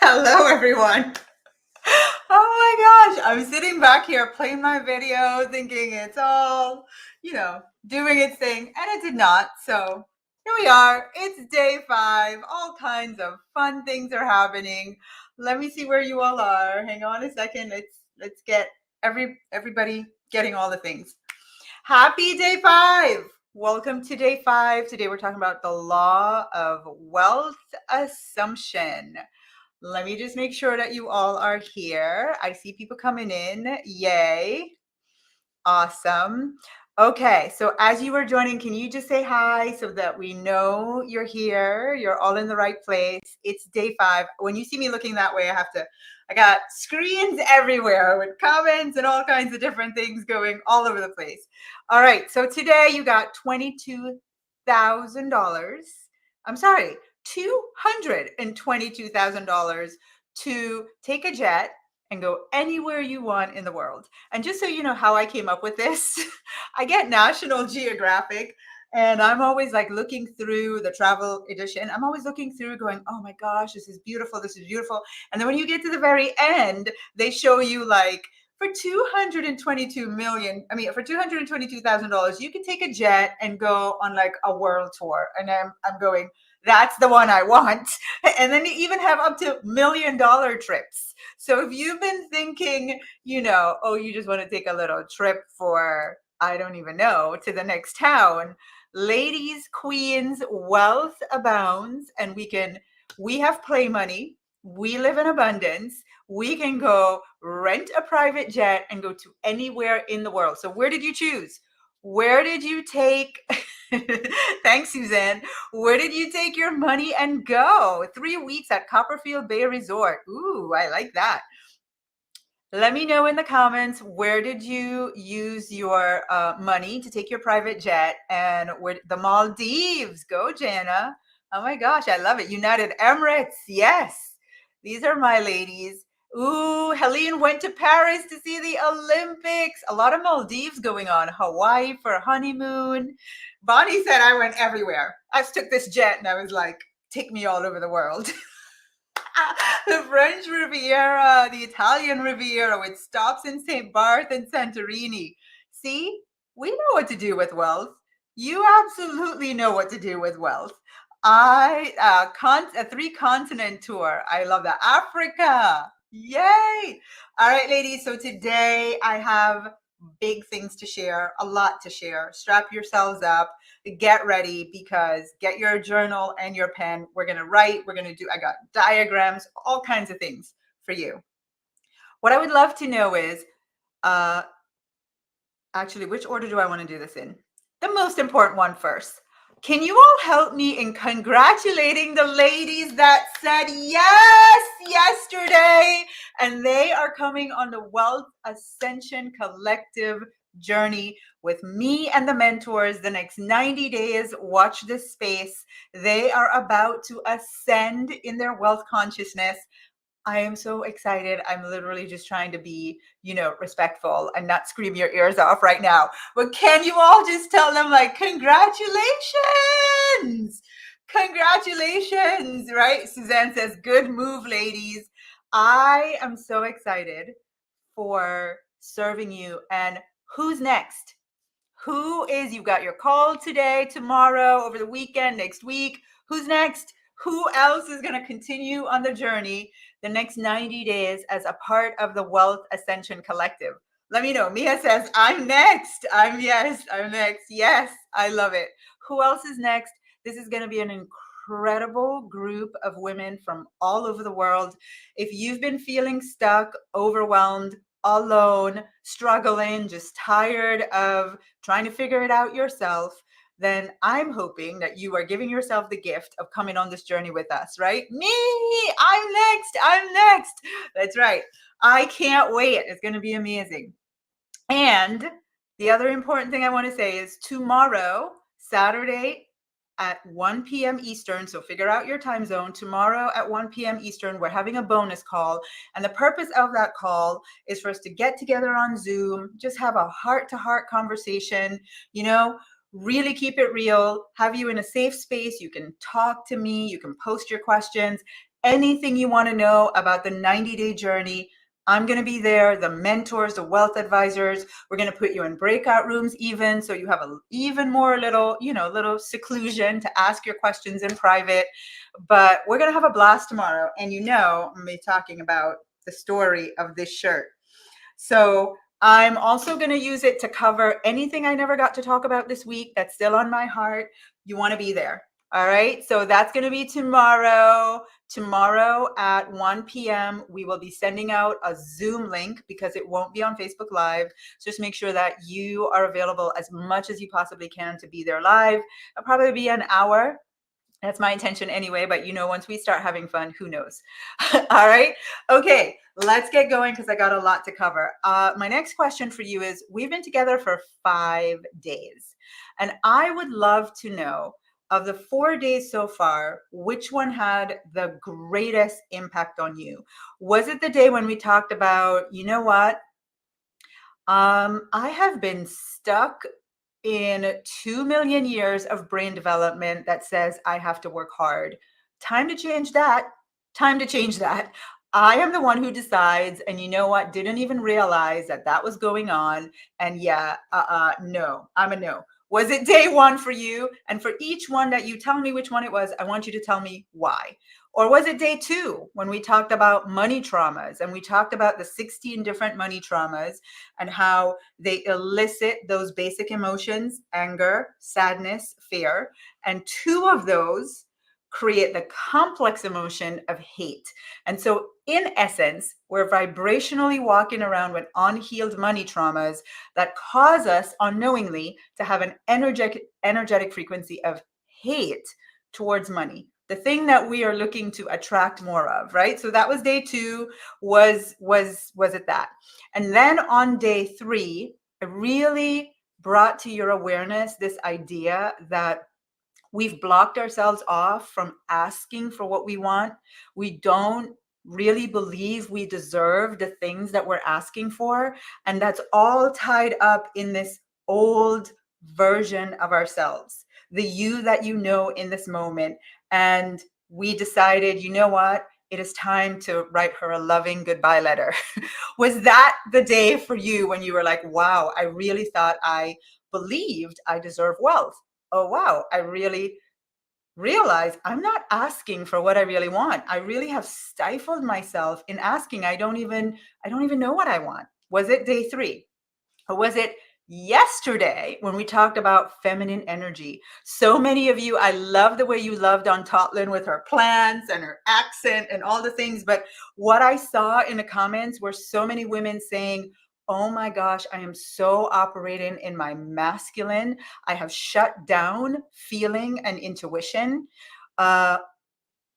Hello, everyone. Oh my gosh, I'm sitting back here playing my video thinking it's all, doing its thing, and it did not. So here we are. It's day 5. All kinds of fun things are happening. Let me see where you all are. Hang on a second. Let's get everybody getting all the things. Happy day 5. Welcome to day 5. Today we're talking about the law of wealth assumption. Let me just make sure that you all are here. I see people coming in. Yay. Awesome. Okay, so as you are joining, can you just say hi so that we know you're here? You're all in the right place. It's day 5. When you see me looking that way, I got screens everywhere with comments and all kinds of different things going all over the place. All right, so today you got $22,000. I'm sorry, $222,000 to take a jet and go anywhere you want in the world. And just so you know how I came up with this, I get National Geographic and I'm always like looking through the travel edition. I'm always looking through going, oh my gosh, this is beautiful. This is beautiful. And then when you get to the very end, they show you like, for $222,000, you can take a jet and go on like a world tour. And I'm going, that's the one I want. And then you even have up to $1 million trips. So if you've been thinking, oh, you just want to take a little trip for, I don't even know, to the next town, ladies, queens, wealth abounds, and we have play money. We live in abundance. We can go rent a private jet and go to anywhere in the world. So where did you choose? Where did you take? Thanks, Suzanne. Where did you take your money and go? 3 weeks at Copperfield Bay Resort. Ooh, I like that. Let me know in the comments, where did you use your money to take your private jet? And where the Maldives. Go, Jana. Oh my gosh, I love it. United Emirates. Yes. These are my ladies. Ooh, Helene went to Paris to see the Olympics. A lot of Maldives going on. Hawaii for a honeymoon. Bonnie said I went everywhere. I just took this jet and I was like, take me all over the world. The French Riviera, the Italian Riviera with stops in St. Barth and Santorini. See, we know what to do with wealth. You absolutely know what to do with wealth. A 3-continent tour. I love that. Africa. Yay. All right, ladies. So today I have big things to share, a lot to share. Strap yourselves up, get ready, because get your journal and your pen. We're going to write. I got diagrams, all kinds of things for you. What I would love to know is, actually, which order do I want to do this in? The most important one first. Can you all help me in congratulating the ladies that said yes yesterday? And they are coming on the Wealth Ascension Collective journey with me and the mentors the next 90 days. Watch this space. They are about to ascend in their wealth consciousness. I am so excited. I'm literally just trying to be, respectful and not scream your ears off right now. But can you all just tell them, like, congratulations? Congratulations, right? Suzanne says, good move, ladies. I am so excited for serving you. And who's next? You've got your call today, tomorrow, over the weekend, next week. Who's next? Who else is going to continue on the journey the next 90 days as a part of the Wealth Ascension Collective? Let me know. Mia says, I'm next. I'm next. Yes, I love it. Who else is next? This is going to be an incredible group of women from all over the world. If you've been feeling stuck, overwhelmed, alone, struggling, just tired of trying to figure it out yourself, then I'm hoping that you are giving yourself the gift of coming on this journey with us, right? Me, I'm next. That's right. I can't wait. It's going to be amazing. And the other important thing I want to say is tomorrow, Saturday, at 1 p.m. Eastern, so figure out your time zone. Tomorrow at 1 p.m. Eastern, we're having a bonus call. And the purpose of that call is for us to get together on Zoom, just have a heart-to-heart conversation, really keep it real, have you in a safe space. You can talk to me, you can post your questions. anything you want to know about the 90-day journey, I'm going to be there. The mentors, the wealth advisors, we're going to put you in breakout rooms even, so you have a even more little, little seclusion to ask your questions in private. But we're going to have a blast tomorrow. And I'm going to be talking about the story of this shirt. So I'm also going to use it to cover anything I never got to talk about this week that's still on my heart. You want to be there. All right. So that's going to be tomorrow. Tomorrow at 1 p.m., we will be sending out a Zoom link because it won't be on Facebook Live. So just make sure that you are available as much as you possibly can to be there live. It'll probably be an hour. That's my intention anyway, but once we start having fun, who knows? All right. Okay, let's get going because I got a lot to cover. My next question for you is, we've been together for 5 days, and I would love to know, of the 4 days so far, which one had the greatest impact on you? Was it the day when we talked about, you know what? I have been stuck in 2 million years of brain development that says I have to work hard. Time to change that. Time to change that. I am the one who decides, and you know what? Didn't even realize that that was going on. And yeah, no, I'm a no. Was it day one for you? And for each one that you tell me which one it was, I want you to tell me why. Or was it day two when we talked about money traumas and we talked about the 16 different money traumas and how they elicit those basic emotions: anger, sadness, fear. And 2 of those create the complex emotion of hate. And so, in essence, we're vibrationally walking around with unhealed money traumas that cause us unknowingly to have an energetic frequency of hate towards money, the thing that we are looking to attract more of, right? So that was day 2. Was it that? And then on day 3, I really brought to your awareness this idea that we've blocked ourselves off from asking for what we want. We don't really believe we deserve the things that we're asking for. And that's all tied up in this old version of ourselves, the you that you know in this moment. And we decided, you know what? It is time to write her a loving goodbye letter. Was that the day for you when you were like, wow, I really thought I believed I deserve wealth? Oh, wow, I really realize I'm not asking for what I really want. I really have stifled myself in asking. I don't even know what I want. Was it day 3? Or was it yesterday when we talked about feminine energy? So many of you, I love the way you loved on Totlin with her plants and her accent and all the things. But what I saw in the comments were so many women saying, oh my gosh, I am so operating in my masculine. I have shut down feeling and intuition. Uh,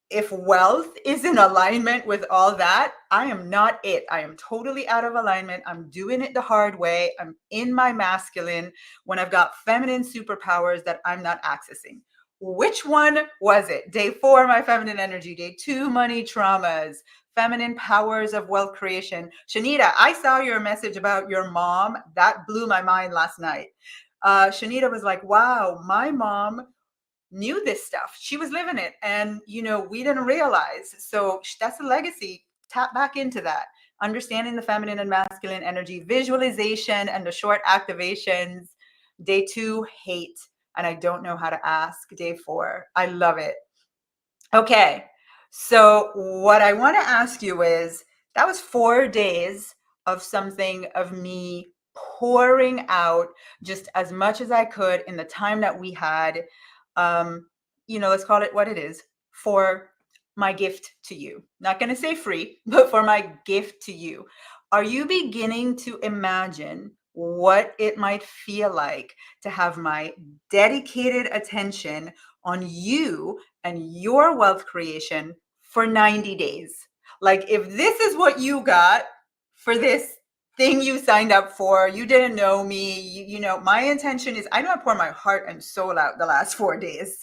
if wealth is in alignment with all that, I am not it. I am totally out of alignment. I'm doing it the hard way. I'm in my masculine when I've got feminine superpowers that I'm not accessing. Which one was it? Day 4, my feminine energy. Day 2, money traumas, feminine powers of wealth creation. Shanita, I saw your message about your mom. That blew my mind last night. Shanita was like, wow, my mom knew this stuff. She was living it. And, we didn't realize. So that's a legacy. Tap back into that. Understanding the feminine and masculine energy, visualization, and the short activations. Day 2, hate. And I don't know how to ask. Day 4, I love it. Okay. So what I want to ask you is, that was 4 days of something, of me pouring out just as much as I could in the time that we had. Let's call it what it is, for my gift to you. Not going to say free, but for my gift to you. Are you beginning to imagine what it might feel like to have my dedicated attention on you and your wealth creation for 90 days? Like, if this is what you got for this thing you signed up for, you didn't know me, my intention is, I know I pour my heart and soul out the last 4 days,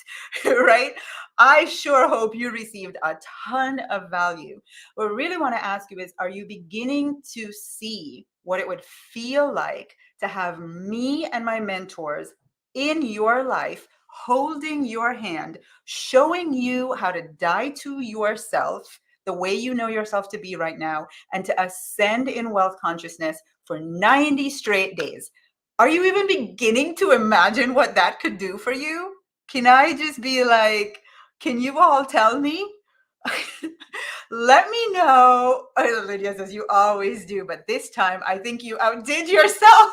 right? I sure hope you received a ton of value. What I really want to ask you is, are you beginning to see what it would feel like to have me and my mentors in your life, holding your hand, showing you how to die to yourself the way you know yourself to be right now, and to ascend in wealth consciousness for 90 straight days. Are you even beginning to imagine what that could do for you? Can I just be like, can you all tell me? Let me know. Oh, Lydia says, you always do, but this time I think you outdid yourself.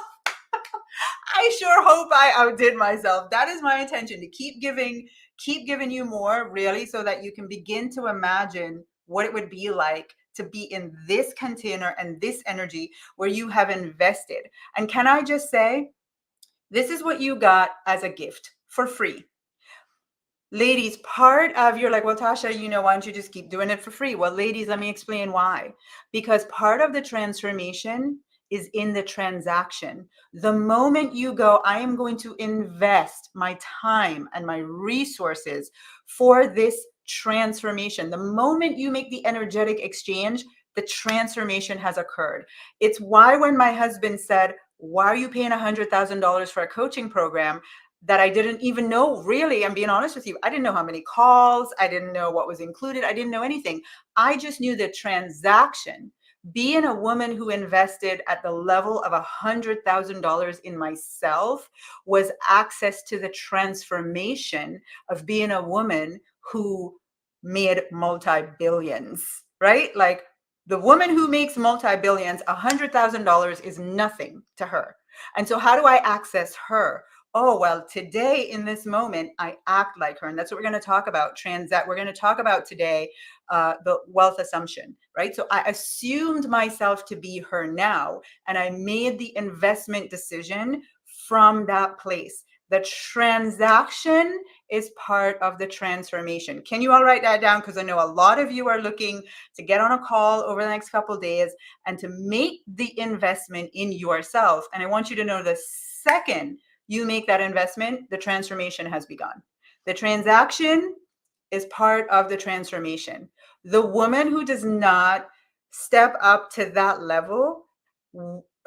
I sure hope I outdid myself. That is my intention, to keep giving you more, really, so that you can begin to imagine what it would be like to be in this container and this energy where you have invested. And can I just say, this is what you got as a gift for free. Ladies, part of, you're like, well, Tasha, why don't you just keep doing it for free? Well, ladies, let me explain why. Because part of the transformation is in the transaction. The moment you go, I am going to invest my time and my resources for this transformation. The moment you make the energetic exchange, the transformation has occurred. It's why when my husband said, why are you paying $100,000 for a coaching program? That I didn't even know, really, I'm being honest with you. I didn't know how many calls, I didn't know what was included, I didn't know anything. I just knew the transaction. Being a woman who invested at the level of $100,000 in myself was access to the transformation of being a woman who made multi-billions, right? Like the woman who makes multi-billions, $100,000 is nothing to her. And so how do I access her? Oh, well, today in this moment, I act like her. And that's what we're going to talk about. We're going to talk about today the wealth assumption, right? So I assumed myself to be her now, and I made the investment decision from that place. The transaction is part of the transformation. Can you all write that down? Because I know a lot of you are looking to get on a call over the next couple of days and to make the investment in yourself. And I want you to know the second you make that investment, the transformation has begun. The transaction is part of the transformation. The woman who does not step up to that level,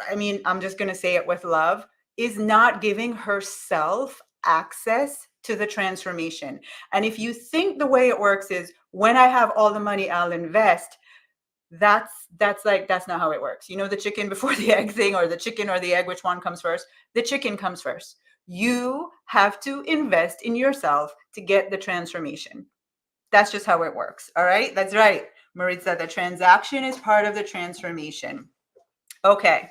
I mean, I'm just going to say it with love, is not giving herself access to the transformation. And if you think the way it works is, when I have all the money, I'll invest, that's not how it works. The chicken before the egg thing, or the chicken or the egg, which one comes first? The chicken comes first. You have to invest in yourself to get the transformation. That's just how it works. All right, that's right. Maritza, the transaction is part of the transformation. Okay,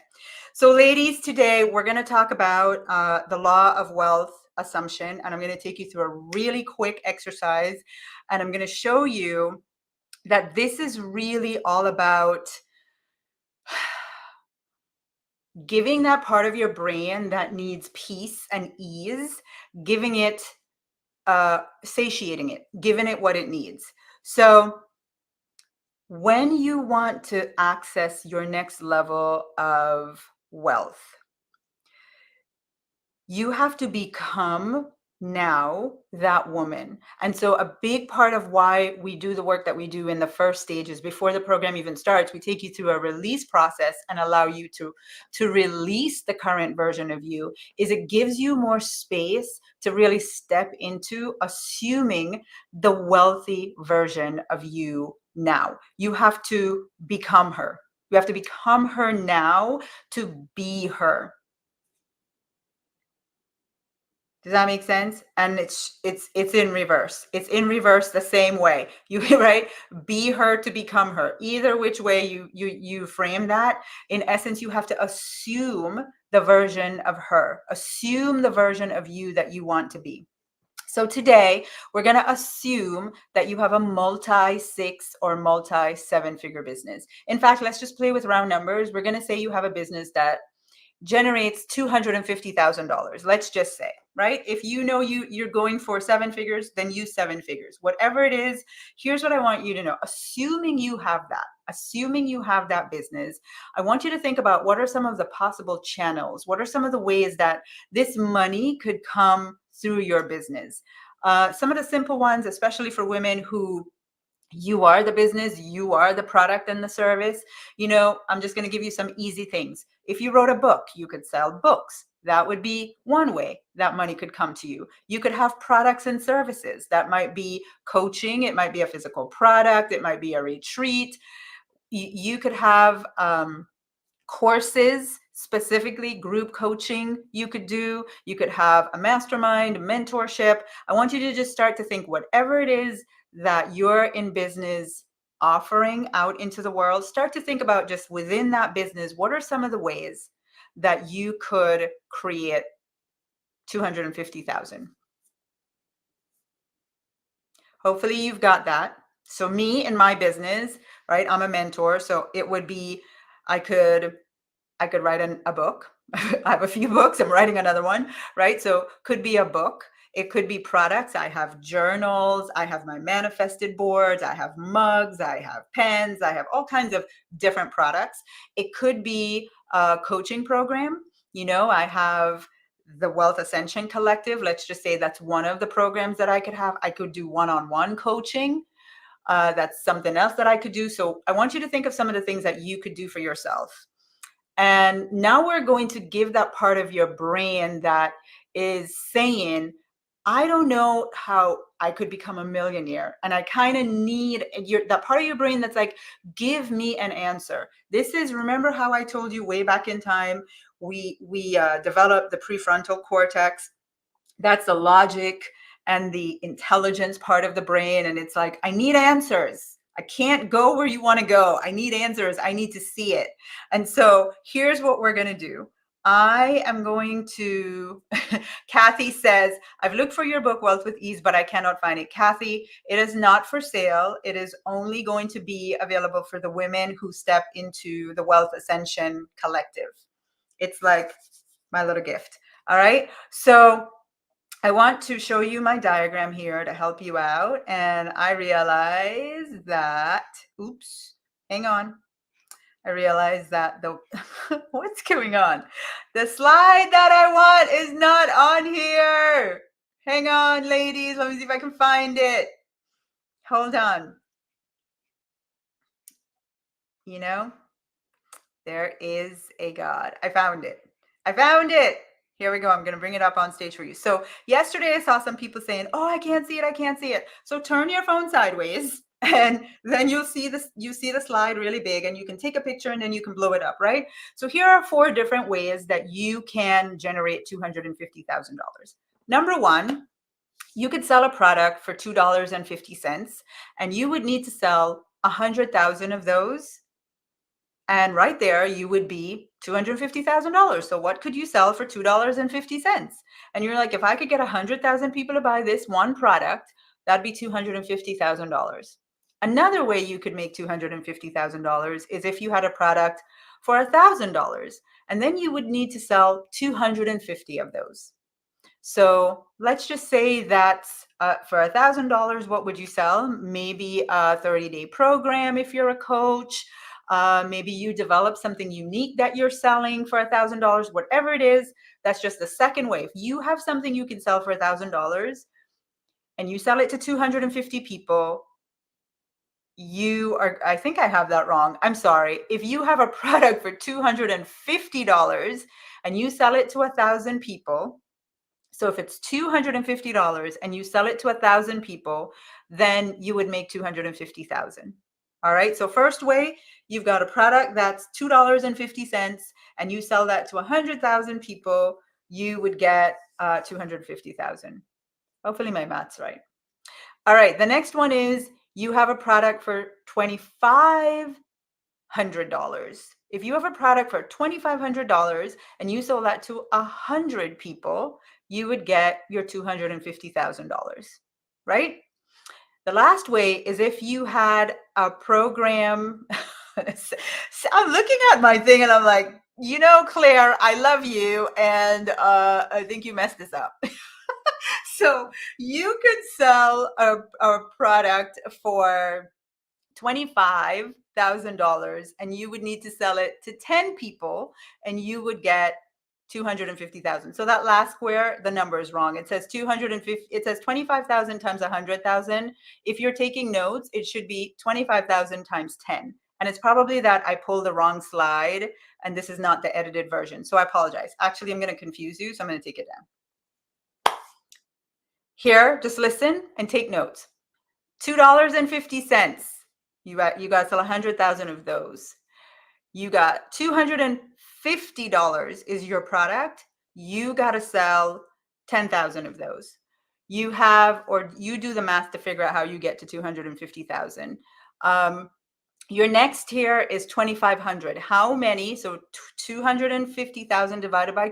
so ladies, today we're going to talk about the law of wealth assumption, and I'm going to take you through a really quick exercise, and I'm going to show you that this is really all about giving that part of your brain that needs peace and ease, giving it, satiating it, giving it what it needs. So when you want to access your next level of wealth, you have to become now that woman. And so a big part of why we do the work that we do in the first stages, before the program even starts, we take you through a release process and allow you to release the current version of you, is it gives you more space to really step into assuming the wealthy version of you now. You have to become her. You have to become her now to be her. Does that make sense? And it's in reverse. It's in reverse the same way. You right? Be her to become her. Either which way you frame that, in essence, you have to assume the version of her. Assume the version of you that you want to be. So today we're going to assume that you have a multi-6 or multi-7-figure business. In fact, let's just play with round numbers. We're going to say you have a business that generates $250,000. Let's just say, right? If you're going for 7 figures, then use 7 figures. Whatever it is, here's what I want you to know. Assuming you have that business, I want you to think about, what are some of the possible channels? What are some of the ways that this money could come through your business? Some of the simple ones, especially for women who, you are the business, you are the product and the service. I'm just going to give you some easy things. If you wrote a book, you could sell books. That would be one way that money could come to you. You could have products and services. That might be coaching, it might be a physical product, it might be a retreat. You could have courses, specifically group coaching you could do. You could have a mastermind, mentorship. I want you to just start to think whatever it is that you're in business offering out into the world, start to think about just within that business, what are some of the ways that you could create 250,000? Hopefully you've got that. So me and my business, right? I'm a mentor, so it would be I could write a book. I have a few books. I'm writing another one, right? So could be a book. It could be products. I have journals. I have my manifested boards. I have mugs. I have pens. I have all kinds of different products. It could be a coaching program. I have the Wealth Ascension Collective. Let's just say that's one of the programs that I could have. I could do one-on-one coaching. That's something else that I could do. So I want you to think of some of the things that you could do for yourself. And now we're going to give that part of your brain that is saying, I don't know how I could become a millionaire. And I kind of need that part of your brain that's like, give me an answer. This is, remember how I told you way back in time, we developed the prefrontal cortex. That's the logic and the intelligence part of the brain. And it's like, I need answers. I can't go where you want to go. I need answers. I need to see it. And so here's what we're going to do. I am going to, Kathy says, I've looked for your book, Wealth with Ease, but I cannot find it. Kathy, it is not for sale. It is only going to be available for the women who step into the Wealth Ascension Collective. It's like my little gift. All right. So I want to show you my diagram here to help you out. And I realize that, oops, hang on. I realize that what's going on? The slide that I want is not on here. Hang on, ladies. Let me see if I can find it. Hold on. There is a God. I found it. Here we go. I'm going to bring it up on stage for you. So yesterday I saw some people saying, oh, I can't see it. So turn your phone sideways and then you'll see this. You see the slide really big and you can take a picture and then you can blow it up, right? So here are 4 different ways that you can generate $250,000. Number 1, you could sell a product for $2.50 and you would need to sell 100,000 of those. And right there, you would be $250,000. So what could you sell for $2.50? And you're like, if I could get 100,000 people to buy this one product, that'd be $250,000. Another way you could make $250,000 is if you had a product for $1,000, and then you would need to sell 250 of those. So let's just say that for $1,000, what would you sell? Maybe a 30-day program if you're a coach. Maybe you develop something unique that you're selling for $1,000, whatever it is. That's just the second way. If you have something you can sell for $1,000 and you sell it to 250 people, I think I have that wrong. I'm sorry. If you have a product for $250 and you sell it to 1,000 people, so if it's $250 and you sell it to 1,000 people, then you would make $250,000. All right. So first way, you've got a product that's $2.50 and you sell that to 100,000 people, you would get $250,000. Hopefully my math's right. All right. The next one is you have a product for $2,500. If you have a product for $2,500 and you sold that to 100 people, you would get your $250,000, right? The last way is if you had a program. So I'm looking at my thing and I'm like, Claire, I love you. And I think you messed this up. So you could sell a product for $25,000 and you would need to sell it to 10 people and you would get 250,000. So that last square, the number is wrong. It says 250. It says 25,000 times 100,000. If you're taking notes, it should be 25,000 times 10. And it's probably that I pulled the wrong slide and this is not the edited version. So I apologize. Actually, I'm going to confuse you. So I'm going to take it down. Here, just listen and take notes. $2.50. You got sell 100,000 of those. You got $250 is your product. You got to sell 10,000 of those. You have, or you do the math to figure out how you get to 250,000. Your next tier is 2,500. How many? So 250,000 divided by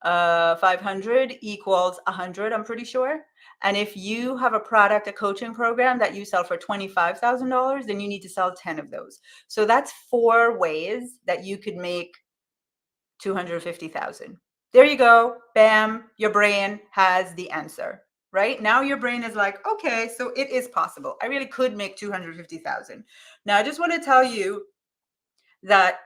500 equals 100, I'm pretty sure. And if you have a product, a coaching program that you sell for $25,000, then you need to sell 10 of those. So that's 4 ways that you could make 250,000. There you go. Bam, your brain has the answer. Right now, your brain is like, okay, so it is possible. I really could make 250,000. Now, I just want to tell you that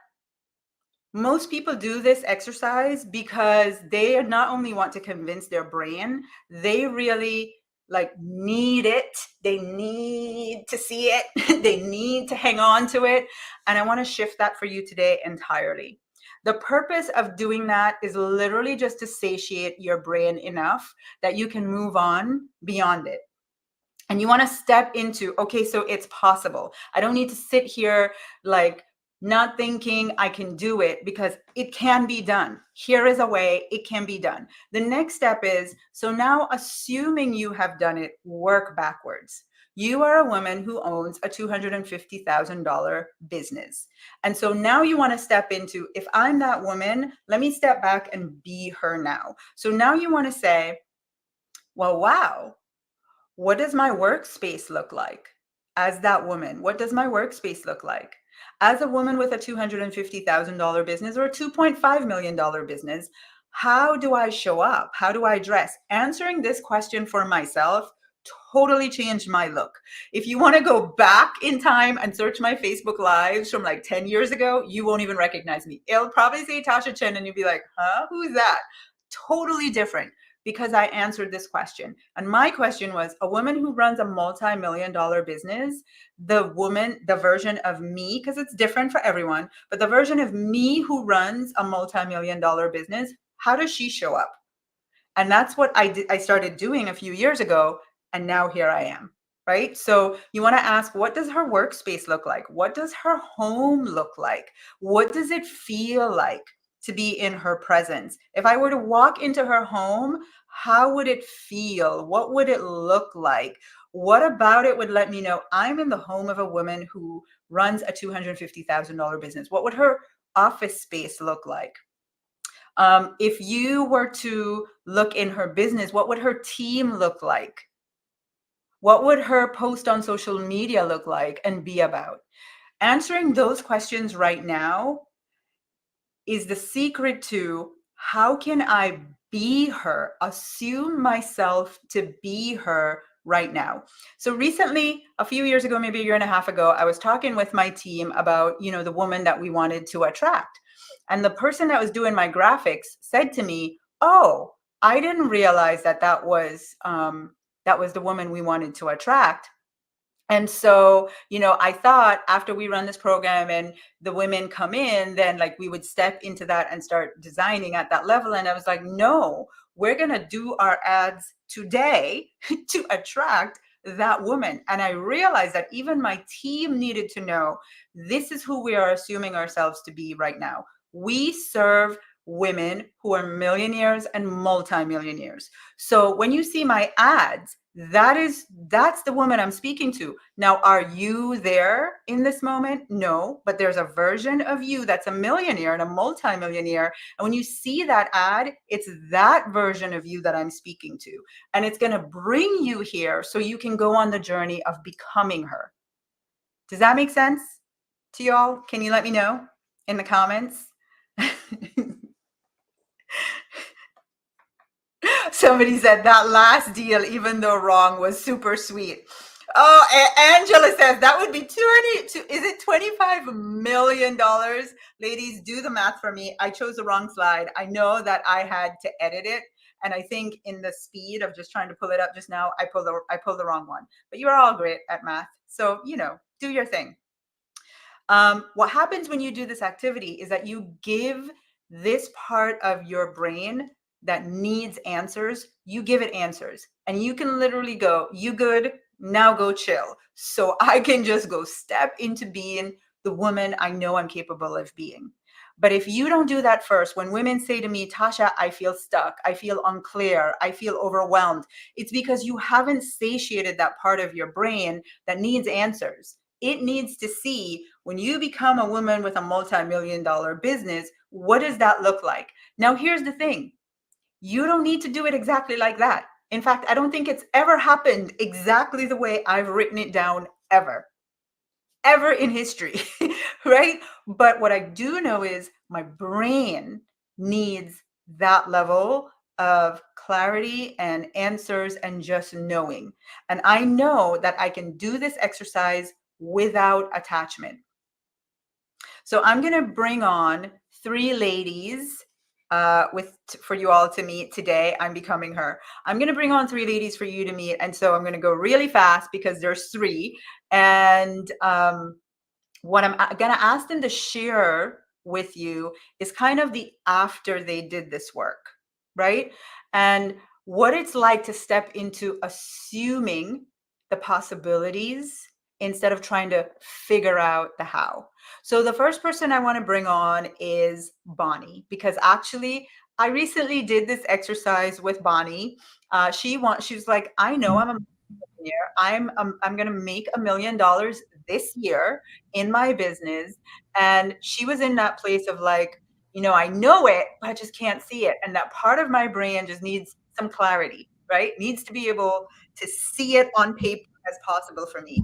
most people do this exercise because they not only want to convince their brain, they really like need it. They need to see it. They need to hang on to it. And I want to shift that for you today entirely. The purpose of doing that is literally just to satiate your brain enough that you can move on beyond it. And you want to step into, okay, so it's possible. I don't need to sit here like not thinking I can do it, because it can be done. Here is a way it can be done. The next step is, so now assuming you have done it, work backwards. You are a woman who owns a $250,000 business. And so now you want to step into, if I'm that woman, let me step back and be her now. So now you want to say, well, wow, what does my workspace look like as that woman? What does my workspace look like? As a woman with a $250,000 business or a $2.5 million business, how do I show up? How do I dress? Answering this question for myself totally changed my look. If you want to go back in time and search my Facebook lives from like 10 years ago, you won't even recognize me. It'll probably say Tasha Chen and you'll be like, huh, who's that? Totally different, because I answered this question. And my question was, a woman who runs a multi-million-dollar business, the version of me, because it's different for everyone, but the version of me who runs a multi-million-dollar business, how does she show up? And that's what I started doing a few years ago. And now here I am, right? So you want to ask, what does her workspace look like? What does her home look like? What does it feel like to be in her presence? If I were to walk into her home, how would it feel? What would it look like? What about it would let me know I'm in the home of a woman who runs a $250,000 business? What would her office space look like? If you were to look in her business, what would her team look like? What would her post on social media look like and be about? Answering those questions right now is the secret to how can I be her, assume myself to be her right now. So recently, a few years ago, maybe a year and a half ago, I was talking with my team about, the woman that we wanted to attract. And the person that was doing my graphics said to me, "Oh, I didn't realize that was the woman we wanted to attract." And so, I thought after we run this program and the women come in, then like we would step into that and start designing at that level. And I was like, no, we're going to do our ads today to attract that woman. And I realized that even my team needed to know this is who we are assuming ourselves to be right now. We serve women who are millionaires and multimillionaires. So when you see my ads, that's the woman I'm speaking to. Now, are you there in this moment? No, but there's a version of you that's a millionaire and a multimillionaire. And when you see that ad, it's that version of you that I'm speaking to. And it's going to bring you here so you can go on the journey of becoming her. Does that make sense to y'all? Can you let me know in the comments? Somebody said that last deal, even though wrong, was super sweet. Oh, Angela says that would be is it $25 million? Ladies, do the math for me. I chose the wrong slide. I know that I had to edit it. And I think in the speed of just trying to pull it up just now, I pulled the wrong one. But you're all great at math. So, do your thing. What happens when you do this activity is that you give this part of your brain that needs answers, you give it answers. And you can literally go, you good, now go chill. So I can just go step into being the woman I know I'm capable of being. But if you don't do that first, when women say to me, Tasha, I feel stuck, I feel unclear, I feel overwhelmed, it's because you haven't satiated that part of your brain that needs answers. It needs to see, when you become a woman with a multi-million-dollar business, what does that look like? Now, here's the thing. You don't need to do it exactly like that. In fact, I don't think it's ever happened exactly the way I've written it down ever in history, right? But what I do know is my brain needs that level of clarity and answers and just knowing. And I know that I can do this exercise without attachment. So I'm going to bring on 3 ladies for you all to meet today. I'm becoming her. I'm going to bring on 3 ladies for you to meet. And so I'm going to go really fast because there's 3. And what I'm going to ask them to share with you is kind of the after they did this work, right? And what it's like to step into assuming the possibilities instead of trying to figure out the how. So the first person I want to bring on is Bonnie, because actually I recently did this exercise with Bonnie. She's like, I know I'm a millionaire. I'm going to make $1 million this year in my business. And she was in that place of like, I know it, but I just can't see it. And that part of my brain just needs some clarity, right? Needs to be able to see it on paper as possible for me.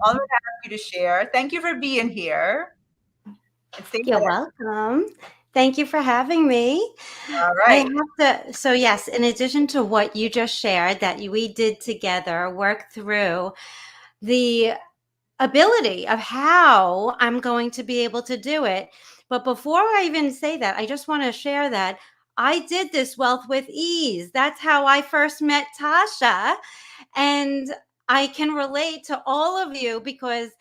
All of that I have you to share. Thank you for being here. And say You're hi. welcome. Thank you for having me. All I right. have to, so yes, in addition to what you just shared that we did together, work through the ability of how I'm going to be able to do it. But before I even say that, I just want to share that I did this Wealth with Ease. That's how I first met Tasha. And I can relate to all of you because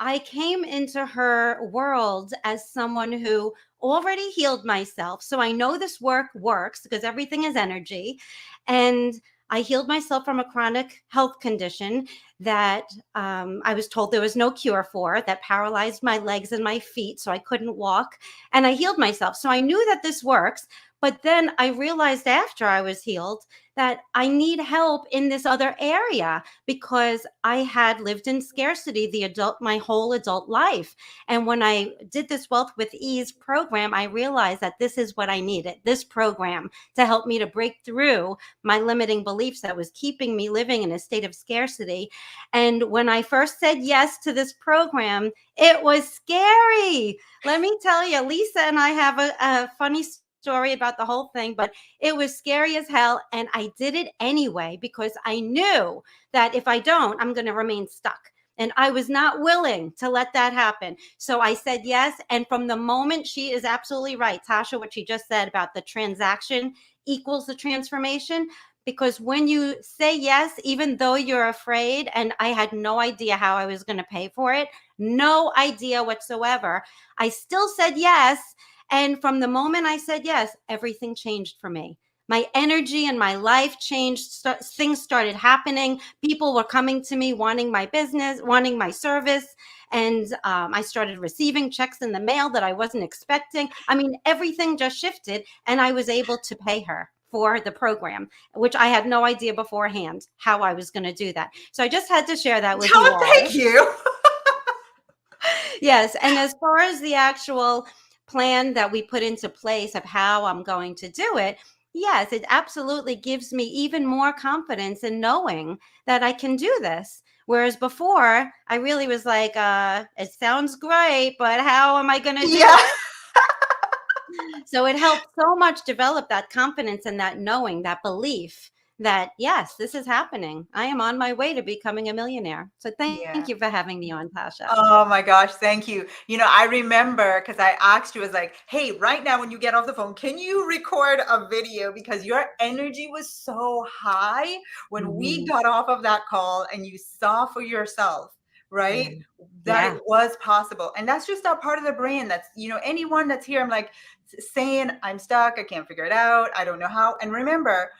I came into her world as someone who already healed myself. So I know this work works because everything is energy. And I healed myself from a chronic health condition that I was told there was no cure for, that paralyzed my legs and my feet. So I couldn't walk. And I healed myself. So I knew that this works. But then I realized after I was healed that I need help in this other area because I had lived in scarcity my whole adult life. And when I did this Wealth with Ease program, I realized that this is what I needed, this program to help me to break through my limiting beliefs that was keeping me living in a state of scarcity. And when I first said yes to this program, it was scary. Let me tell you, Lisa and I have a funny story about the whole thing, but it was scary as hell. And I did it anyway because I knew that if I don't, I'm going to remain stuck. And I was not willing to let that happen. So I said yes. And from the moment, she is absolutely right, Tasha, what she just said about the transaction equals the transformation. Because when you say yes, even though you're afraid, and I had no idea how I was going to pay for it, no idea whatsoever, I still said yes. And from the moment I said yes, everything changed for me. My energy and my life changed. Things started happening. People were coming to me wanting my business, wanting my service. And I started receiving checks in the mail that I wasn't expecting. I mean, everything just shifted, and I was able to pay her for the program, which I had no idea beforehand how I was going to do that. So I just had to share that with you Oh, all. thank you. Yes. And as far as the actual plan that we put into place of how I'm going to do it, yes, it absolutely gives me even more confidence in knowing that I can do this. Whereas before, I really was like, it sounds great, but how am I going to do Yeah. it? So it helped so much develop that confidence and that knowing, that belief that, yes, this is happening. I am on my way to becoming a millionaire. So thank Yeah. you for having me on, Tasha. Oh my gosh, thank you. I remember because I asked you, I was like, hey, right now when you get off the phone, can you record a video? Because your energy was so high when we Mhm. got off of that call and you saw for yourself, right? Mm. That Yeah. it was possible. And that's just that part of the brain that's, anyone that's here, I'm like saying, I'm stuck, I can't figure it out, I don't know how. And remember,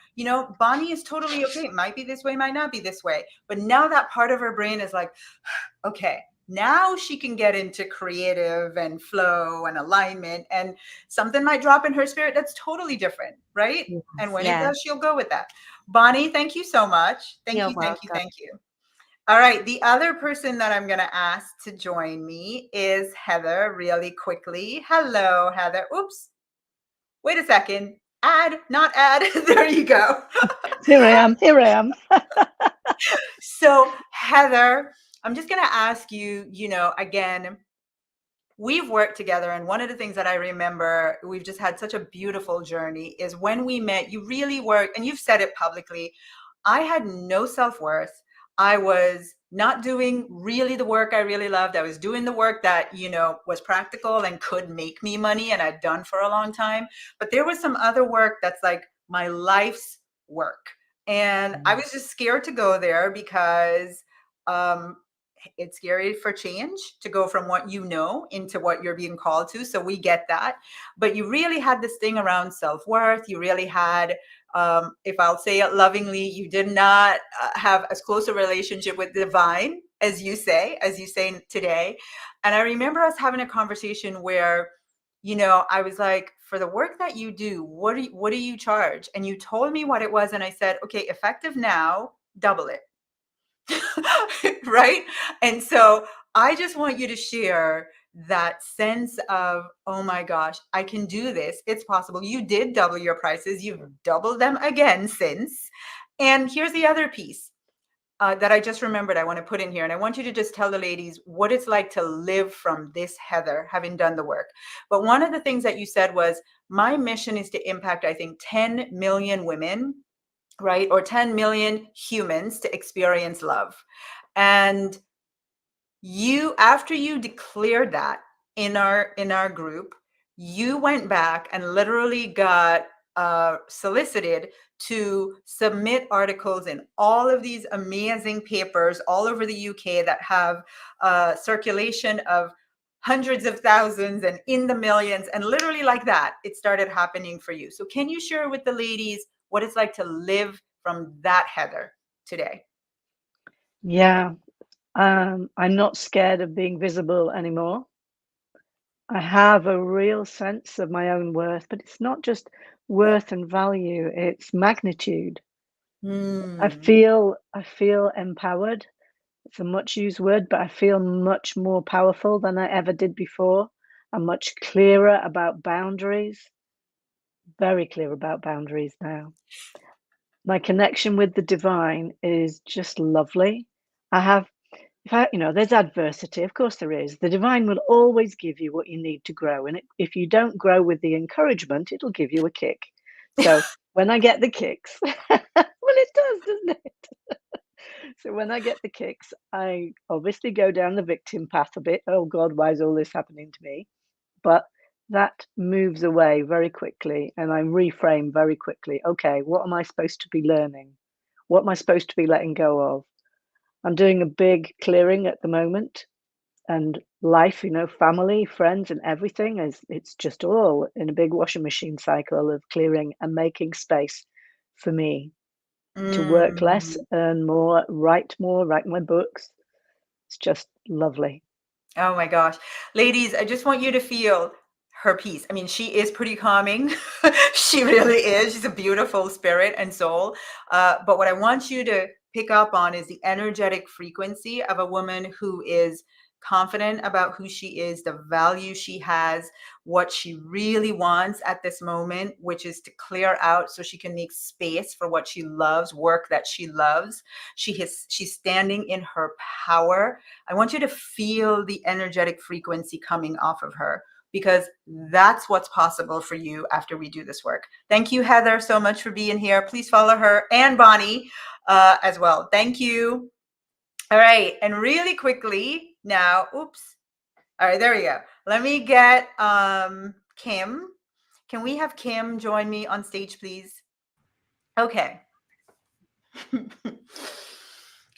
Bonnie is totally okay. It might be this way, might not be this way. But now that part of her brain is like, okay, now she can get into creative and flow and alignment, and something might drop in her spirit that's totally different, right? Yes. And when it Yes. does, she'll go with that. Bonnie, thank you so much. Thank You're you, thank you, welcome. thank you. All right, the other person that I'm going to ask to join me is Heather, really quickly. Hello, Heather. Oops, wait a second. Add, not add. There you go. Here I am. Here I am. So, Heather, I'm just going to ask you, again, we've worked together. And one of the things that I remember, we've just had such a beautiful journey, is when we met, you really were, and you've said it publicly, I had no self-worth. I was not doing really the work I really loved. I was doing the work that, was practical and could make me money and I'd done for a long time. But there was some other work that's like my life's work. And I was just scared to go there because um, it's scary for change to go from what you know into what you're being called to. So we get that. But you really had this thing around self-worth. You really had, if I'll say it lovingly, you did not have as close a relationship with divine as you say today. And I remember us having a conversation where, I was like, for the work that you do, what do you charge? And you told me what it was. And I said, okay, effective now, double it. Right? And so I just want you to share that sense of, oh my gosh, I can do this. It's possible. You did double your prices. You've doubled them again since. And here's the other piece that I just remembered I want to put in here. And I want you to just tell the ladies what it's like to live from this Heather, having done the work. But one of the things that you said was, my mission is to impact, I think, 10 million women, right? Or 10 million humans to experience love. And after you declared that in our group, you went back and literally got solicited to submit articles in all of these amazing papers all over the UK that have circulation of hundreds of thousands and in the millions, and literally like that, it started happening for you. So can you share with the ladies what it's like to live from that Heather today? Yeah. I'm not scared of being visible anymore. I have a real sense of my own worth, but it's not just worth and value, it's magnitude. I Hmm. feel empowered. It's a much used word, but I feel much more powerful than I ever did before. I'm much clearer about boundaries, very clear about boundaries now. My connection with the divine is just lovely. I have there's adversity, of course there is. The divine will always give you what you need to grow. And if you don't grow with the encouragement, it'll give you a kick. So when I get the kicks, well, it does, doesn't it? So when I get the kicks, I obviously go down the victim path a bit. Oh God, why is all this happening to me? But that moves away very quickly and I reframe very quickly. Okay, what am I supposed to be learning? What am I supposed to be letting go of? I'm doing a big clearing at the moment, and life, family, friends, and everything it's just all in a big washing machine cycle of clearing and making space for me to work less, Mm. earn more, write my books. It's just lovely. Oh my gosh. Ladies, I just want you to feel her peace. I mean, she is pretty calming. She really is. She's a beautiful spirit and soul. But what I want you to pick up on is the energetic frequency of a woman who is confident about who she is, the value she has, what she really wants at this moment, which is to clear out so she can make space for what she loves, work that she loves. She's standing in her power. I want you to feel the energetic frequency coming off of her, because that's what's possible for you after we do this work. Thank you, Heather, so much for being here. Please follow her and Bonnie as well. Thank you. All right. And really quickly now, oops. All right, there we go. Let me get Kim. Can we have Kim join me on stage, please? Okay.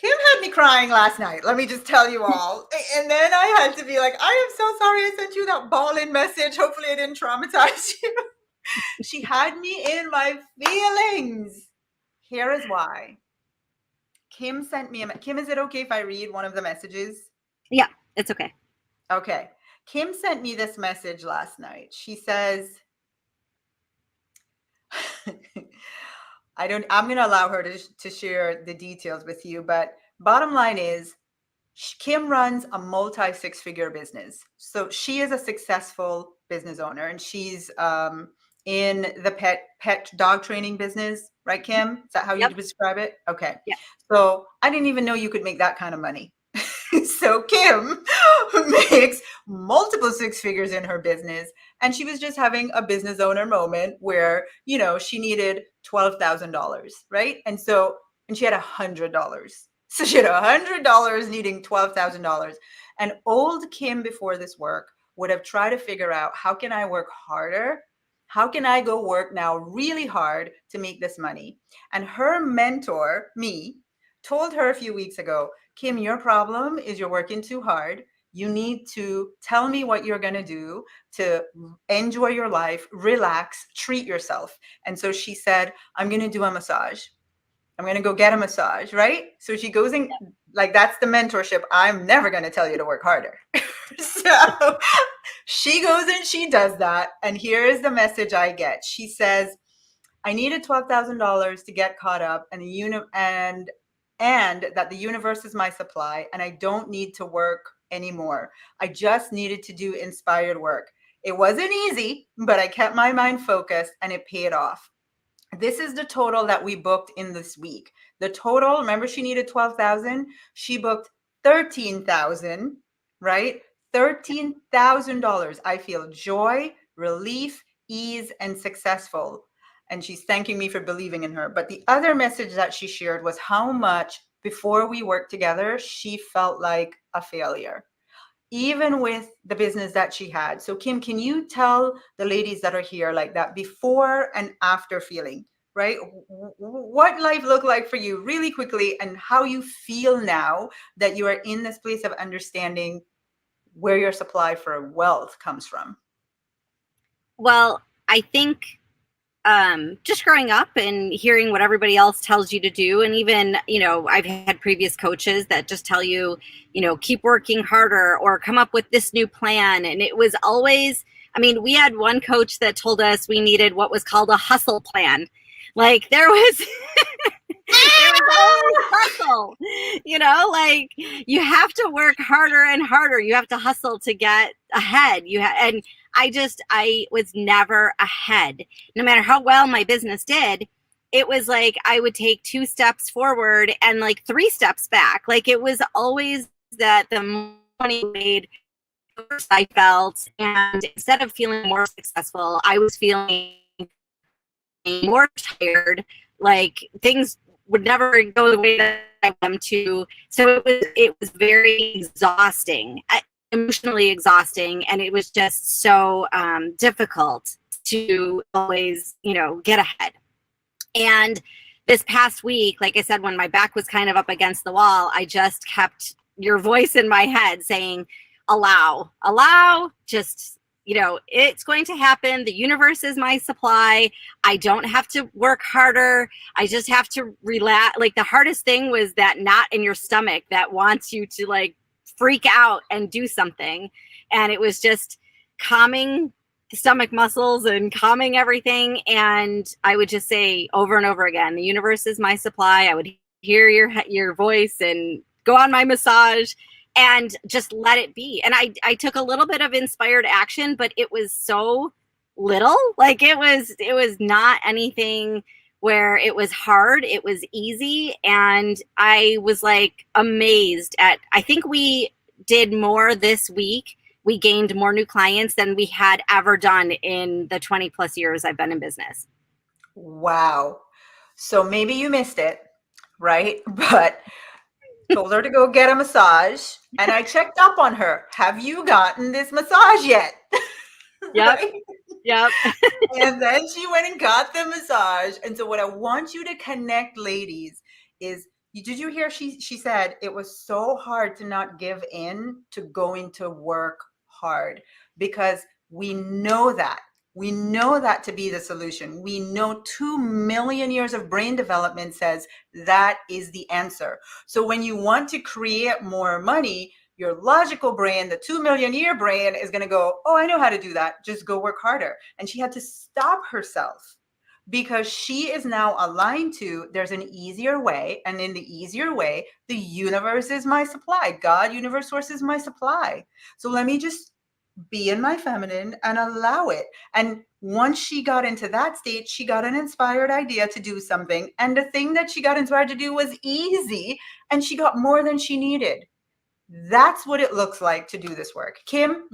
Kim had me crying last night. Let me just tell you all. And then I had to be like, I am so sorry I sent you that ball-in message. Hopefully it didn't traumatize you. She had me in my feelings. Here is why. Kim sent me Kim, is it okay if I read one of the messages? Yeah, it's okay. Okay. Kim sent me this message last night. She says, I'm going to allow her to share the details with you, but bottom line is Kim runs a multi six-figure business. So she is a successful business owner, and she's in the pet dog training business, right, Kim? Is that how you describe it? Okay. Yeah. So I didn't even know you could make that kind of money. So Kim makes multiple six figures in her business, and she was just having a business owner moment where, you know, she needed $12,000, right? And she had $100. So she had $100 needing $12,000. And old Kim before this work would have tried to figure out, how can I work harder? How can I go work now really hard to make this money? And her mentor, me, told her a few weeks ago, Kim, your problem is you're working too hard. You need to tell me what you're going to do to enjoy your life, relax, treat yourself. And so she said, I'm going to do a massage. I'm going to go get a massage, right? So she goes in, like, that's the mentorship. I'm never going to tell you to work harder. So she goes and she does that. And here is the message I get. She says, I needed $12,000 to get caught up, and that the universe is my supply, and I don't need to work anymore. I just needed to do inspired work. It wasn't easy, but I kept my mind focused, and it paid off. This is the total that we booked in this week. The total, remember, she needed 12,000. She booked 13,000, right? $13,000. I feel joy, relief, ease, and successful. And she's thanking me for believing in her. But the other message that she shared was how much before we worked together, she felt like a failure, even with the business that she had. So Kim, can you tell the ladies that are here like that before and after feeling, right? What life looked like for you really quickly, and how you feel now that you are in this place of understanding where your supply for wealth comes from? Well, I think just growing up and hearing what everybody else tells you to do, and even, I've had previous coaches that just tell you, keep working harder or come up with this new plan. And it was always, we had one coach that told us we needed what was called a hustle plan. Like there was, there was always hustle, like you have to work harder and harder. You have to hustle to get ahead. And I was never ahead. No matter how well my business did, it was like I would take 2 steps forward and like 3 steps back. Like it was always that the money made, the worse I felt. And instead of feeling more successful, I was feeling more tired. Like things would never go the way that I want them to. So it was very exhausting. Emotionally exhausting, and it was just so difficult to always, get ahead. And this past week, like I said, when my back was kind of up against the wall, I just kept your voice in my head saying, allow, just, it's going to happen. The universe is my supply. I don't have to work harder. I just have to relax. Like the hardest thing was that knot in your stomach that wants you to like freak out and do something. And it was just calming the stomach muscles and calming everything. And I would just say over and over again, the universe is my supply. I would hear your voice and go on my massage and just let it be. And I took a little bit of inspired action, but it was so little. Like it was not anything where it was hard. It was easy. And I was like amazed I think we did more this week. We gained more new clients than we had ever done in the 20 plus years I've been in business. Wow. So maybe you missed it, right? But told her to go get a massage, and I checked up on her. Have you gotten this massage yet? Yep. Right? Yep. And then she went and got the massage. And so what I want you to connect, ladies, is Did you hear she said it was so hard to not give in to going to work hard, because we know that. We know that to be the solution. We know 2 million years of brain development says that is the answer. So when you want to create more money, your logical brain, the 2 million year brain, is going to go, oh, I know how to do that. Just go work harder. And she had to stop herself, because she is now aligned to there's an easier way. And in the easier way, the universe is my supply. God, universe, source is my supply. So let me just be in my feminine and allow it. And once she got into that state, she got an inspired idea to do something. And the thing that she got inspired to do was easy. And she got more than she needed. That's what it looks like to do this work. Kim,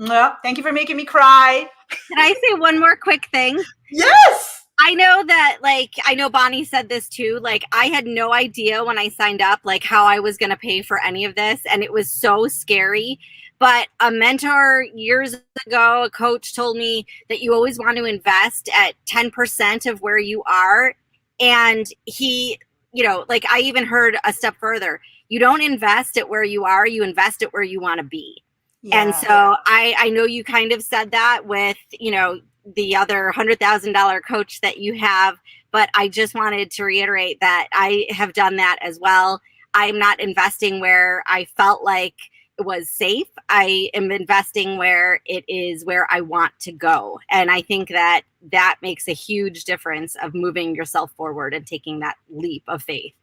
thank you for making me cry. Can I say one more quick thing? Yes. I know that, like, I know Bonnie said this too. Like, I had no idea when I signed up, like, how I was going to pay for any of this. And it was so scary. But a mentor years ago, a coach told me that you always want to invest at 10% of where you are. And he, you know, like, I even heard a step further. You don't invest at where you are, you invest at where you want to be. Yeah. And so I know you kind of said that with, you know, the other $100,000 coach that you have, but I just wanted to reiterate that I have done that as well. I'm not investing where I felt like it was safe. I am investing where it is where I want to go. And I think that that makes a huge difference of moving yourself forward and taking that leap of faith.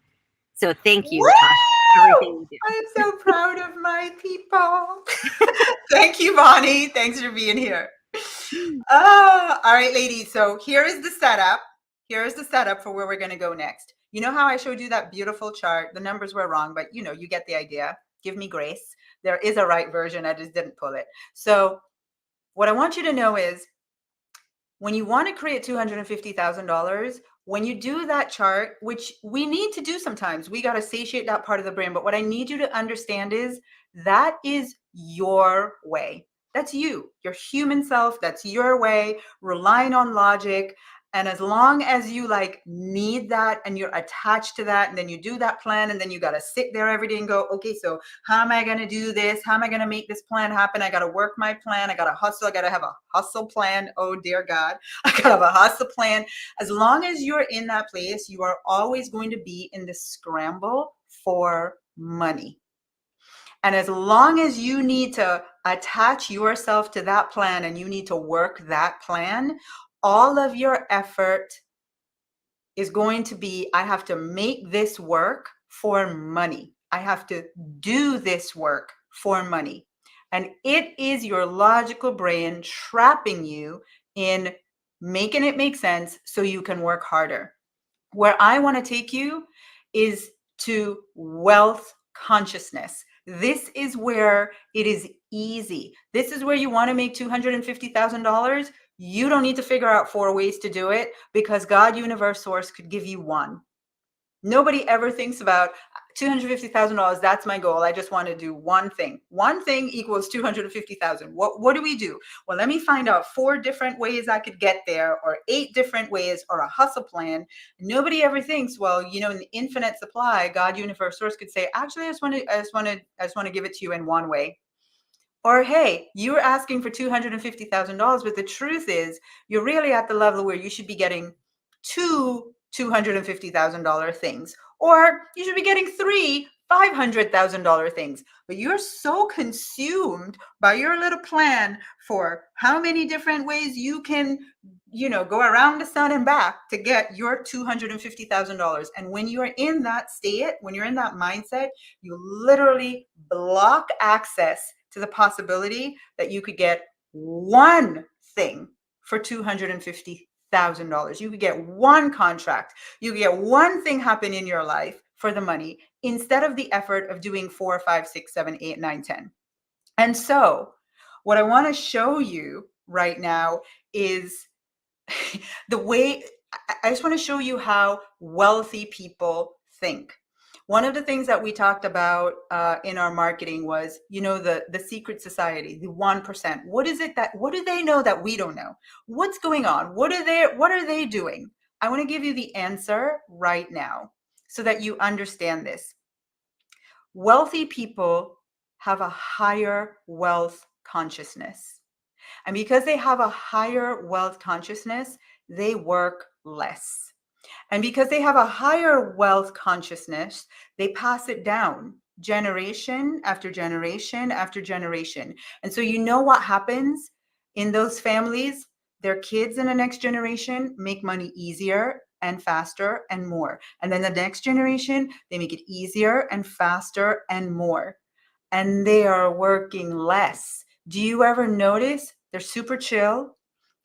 So thank you, Natasha, for everything you do. I'm so proud of my people. Thank you, Bonnie. Thanks for being here. All right, ladies. So here is the setup. Here is the setup for where we're going to go next. You know how I showed you that beautiful chart? The numbers were wrong, but you know, you get the idea. Give me grace. There is a right version. I just didn't pull it. So what I want you to know is when you want to create $250,000, when you do that chart, which we need to do sometimes, we got to satiate that part of the brain. But what I need you to understand is that is your way. That's you, your human self. That's your way, relying on logic. And as long as you like need that and you're attached to that, and then you do that plan, and then you got to sit there every day and go, okay, so how am I going to do this? How am I going to make this plan happen? I got to work my plan. I got to hustle. I got to have a hustle plan. Oh, dear God. I got to have a hustle plan. As long as you're in that place, you are always going to be in the scramble for money. And as long as you need to attach yourself to that plan and you need to work that plan, all of your effort is going to be, I have to make this work for money. I have to do this work for money. And it is your logical brain trapping you in making it make sense so you can work harder. Where I want to take you is to wealth consciousness. This is where it is easy. This is where you want to make $250,000. You don't need to figure out 4 ways to do it, because God, universe, source could give you one. Nobody ever thinks about $250,000. That's my goal. I just want to do one thing. One thing equals $250,000. What do we do? Well, let me find out 4 different ways I could get there, or 8 different ways, or a hustle plan. Nobody ever thinks, well, you know, in the infinite supply, God, universe, source could say, actually, I just want to give it to you in one way. Or, hey, you're asking for $250,000, but the truth is you're really at the level where you should be getting 2 $250,000 things, or you should be getting 3 $500,000 things. But you're so consumed by your little plan for how many different ways you can, you know, go around the sun and back to get your $250,000. And when you're in that state, when you're in that mindset, you literally block access to the possibility that you could get one thing for $250,000. You could get one contract. You could get one thing happen in your life for the money, instead of the effort of doing 4, 5, 6, 7, 8, 9, 10. And so what I want to show you right now is the way, I just want to show you how wealthy people think. One of the things that we talked about in our marketing was, you know, the secret society, the 1%. What do they know that we don't know? What's going on? What are they doing? I want to give you the answer right now so that you understand this. Wealthy people have a higher wealth consciousness. And because they have a higher wealth consciousness, they work less. And because they have a higher wealth consciousness, they pass it down generation after generation after generation. And so, you know what happens in those families? Their kids in the next generation make money easier and faster and more. And then the next generation, they make it easier and faster and more. And they are working less. Do you ever notice they're super chill?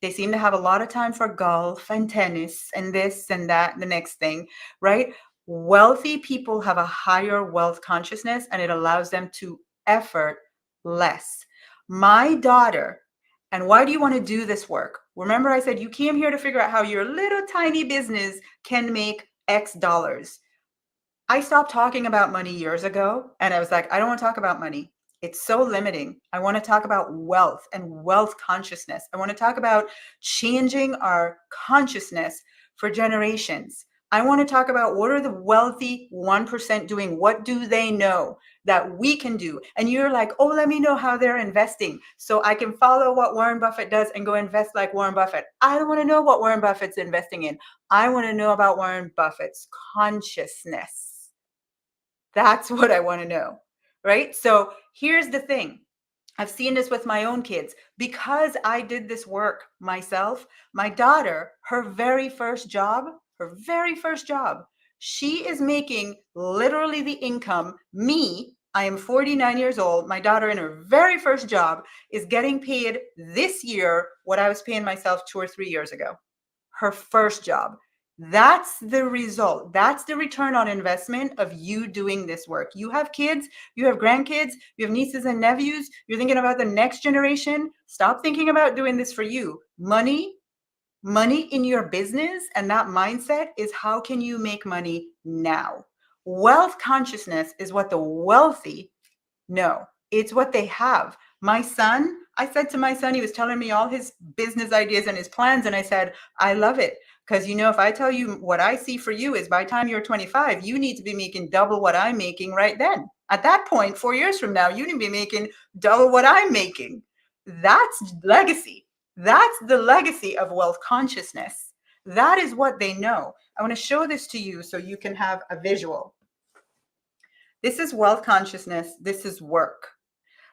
They seem to have a lot of time for golf and tennis and this and that and the next thing, right? Wealthy people have a higher wealth consciousness, and it allows them to effort less. My daughter, and why do you want to do this work? Remember, I said you came here to figure out how your little tiny business can make X dollars. I stopped talking about money years ago, and I was like, I don't want to talk about money. It's so limiting. I want to talk about wealth and wealth consciousness. I want to talk about changing our consciousness for generations. I want to talk about what are the wealthy 1% doing? What do they know that we can do? And you're like, oh, let me know how they're investing so I can follow what Warren Buffett does and go invest like Warren Buffett. I don't want to know what Warren Buffett's investing in. I want to know about Warren Buffett's consciousness. That's what I want to know, right? So here's the thing. I've seen this with my own kids. Because I did this work myself, my daughter, her very first job, she is making literally the income. Me, I am 49 years old. My daughter in her very first job is getting paid this year what I was paying myself 2 or 3 years ago. Her first job. That's the result. That's the return on investment of you doing this work. You have kids, you have grandkids, you have nieces and nephews. You're thinking about the next generation. Stop thinking about doing this for you. Money in your business and that mindset is how can you make money now? Wealth consciousness is what the wealthy know. It's what they have. My son, I said to my son, he was telling me all his business ideas and his plans. And I said, I love it. Because, if I tell you what I see for you is by the time you're 25, you need to be making double what I'm making right then. At that point, 4 years from now, you need to be making double what I'm making. That's legacy. That's the legacy of wealth consciousness. That is what they know. I want to show this to you so you can have a visual. This is wealth consciousness. This is work.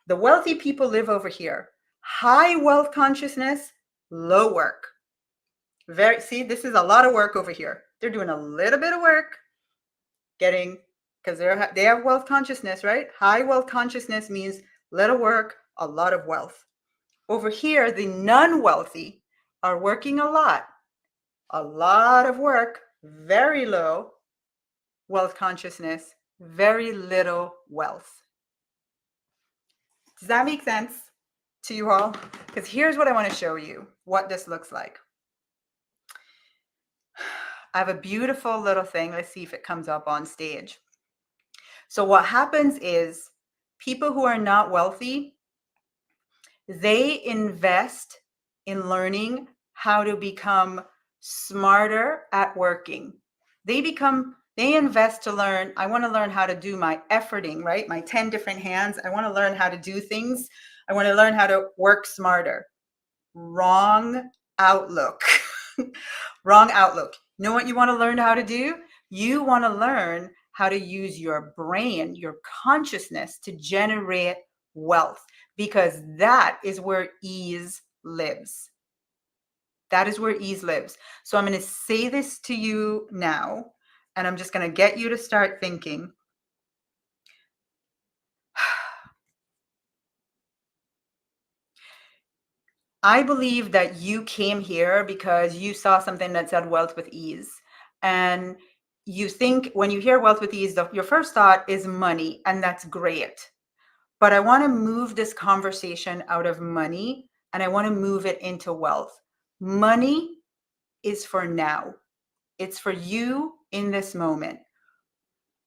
The wealthy people live over here. High wealth consciousness, low work. See, this is a lot of work over here. They're doing a little bit of work because they have wealth consciousness, right? High wealth consciousness means little work, a lot of wealth. Over here, the non-wealthy are working a lot of work, very low wealth consciousness, very little wealth. Does that make sense to you all? Because here's what I want to show you, what this looks like. I have a beautiful little thing. Let's see if it comes up on stage. So what happens is people who are not wealthy, they invest in learning how to become smarter at working. They invest to learn. I want to learn how to do my efforting, right? My 10 different hands. I want to learn how to do things. I want to learn how to work smarter. Wrong outlook. Wrong outlook. You know what you want to learn how to do? You want to learn how to use your brain, your consciousness to generate wealth, because that is where ease lives. That is where ease lives. So I'm going to say this to you now, and I'm just going to get you to start thinking. I believe that you came here because you saw something that said wealth with ease. And you think when you hear wealth with ease, your first thought is money, and that's great. But I want to move this conversation out of money, and I want to move it into wealth. Money is for now. It's for you in this moment.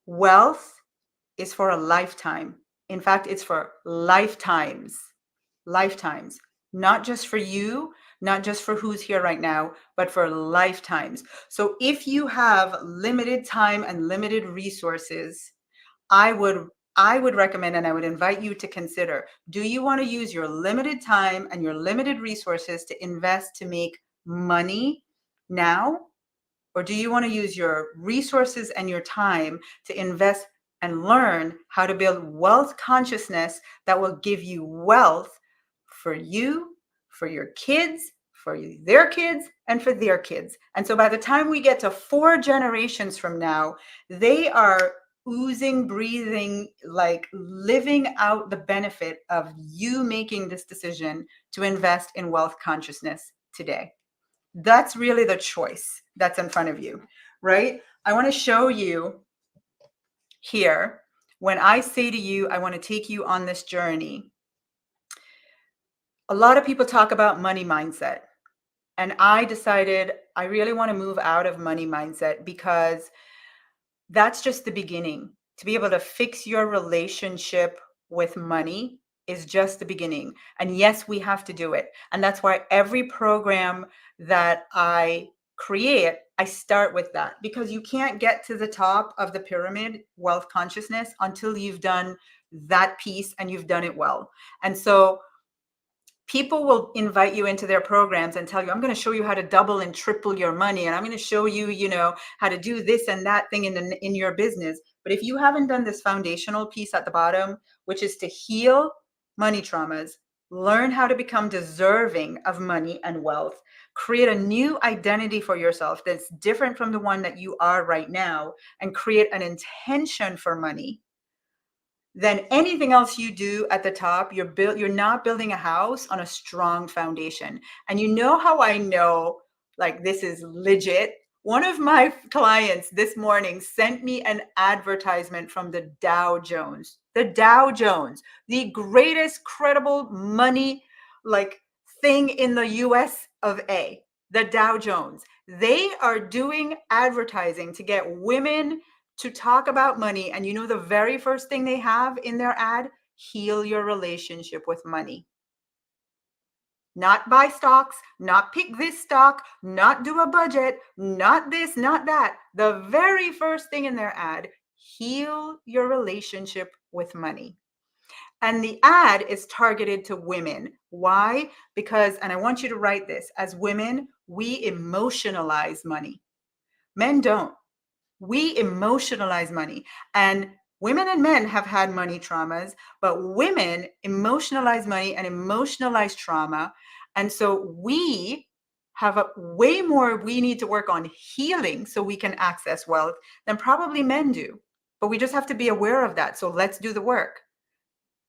Wealth is for a lifetime. In fact, it's for lifetimes. Lifetimes. Not just for you, not just for who's here right now, but for lifetimes. So if you have limited time and limited resources, I would I would recommend, and I would invite you to consider, do you want to use your limited time and your limited resources to invest to make money now? Or do you want to use your resources and your time to invest and learn how to build wealth consciousness that will give you wealth for you, for your kids, for their kids, and for their kids? And so by the time we get to 4 generations from now, they are oozing, breathing, like living out the benefit of you making this decision to invest in wealth consciousness today. That's really the choice that's in front of you, right? I want to show you here, when I say to you, I want to take you on this journey. A lot of people talk about money mindset. And I decided I really want to move out of money mindset, because that's just the beginning. To be able to fix your relationship with money is just the beginning. And yes, we have to do it. And that's why every program that I create, I start with that, because you can't get to the top of the pyramid, wealth consciousness, until you've done that piece and you've done it well. And so people will invite you into their programs and tell you, I'm going to show you how to double and triple your money. And I'm going to show you, how to do this and that thing in your business. But if you haven't done this foundational piece at the bottom, which is to heal money traumas, learn how to become deserving of money and wealth, create a new identity for yourself that's different from the one that you are right now, and create an intention for money, then anything else you do at the top, you're not building a house on a strong foundation. And you know how I know, like, this is legit? One of my clients this morning sent me an advertisement from the Dow Jones. The Dow Jones, the greatest credible money thing in the US of A. The Dow Jones. They are doing advertising to get women to talk about money. And the very first thing they have in their ad: heal your relationship with money. Not buy stocks, not pick this stock, not do a budget, not this, not that. The very first thing in their ad: heal your relationship with money. And the ad is targeted to women. Why? Because, and I want you to write this, as women, we emotionalize money. Men don't. We emotionalize money. And women and men have had money traumas, but women emotionalize money and emotionalize trauma. And so we have way more we need to work on healing so we can access wealth than probably men do. But we just have to be aware of that. So let's do the work.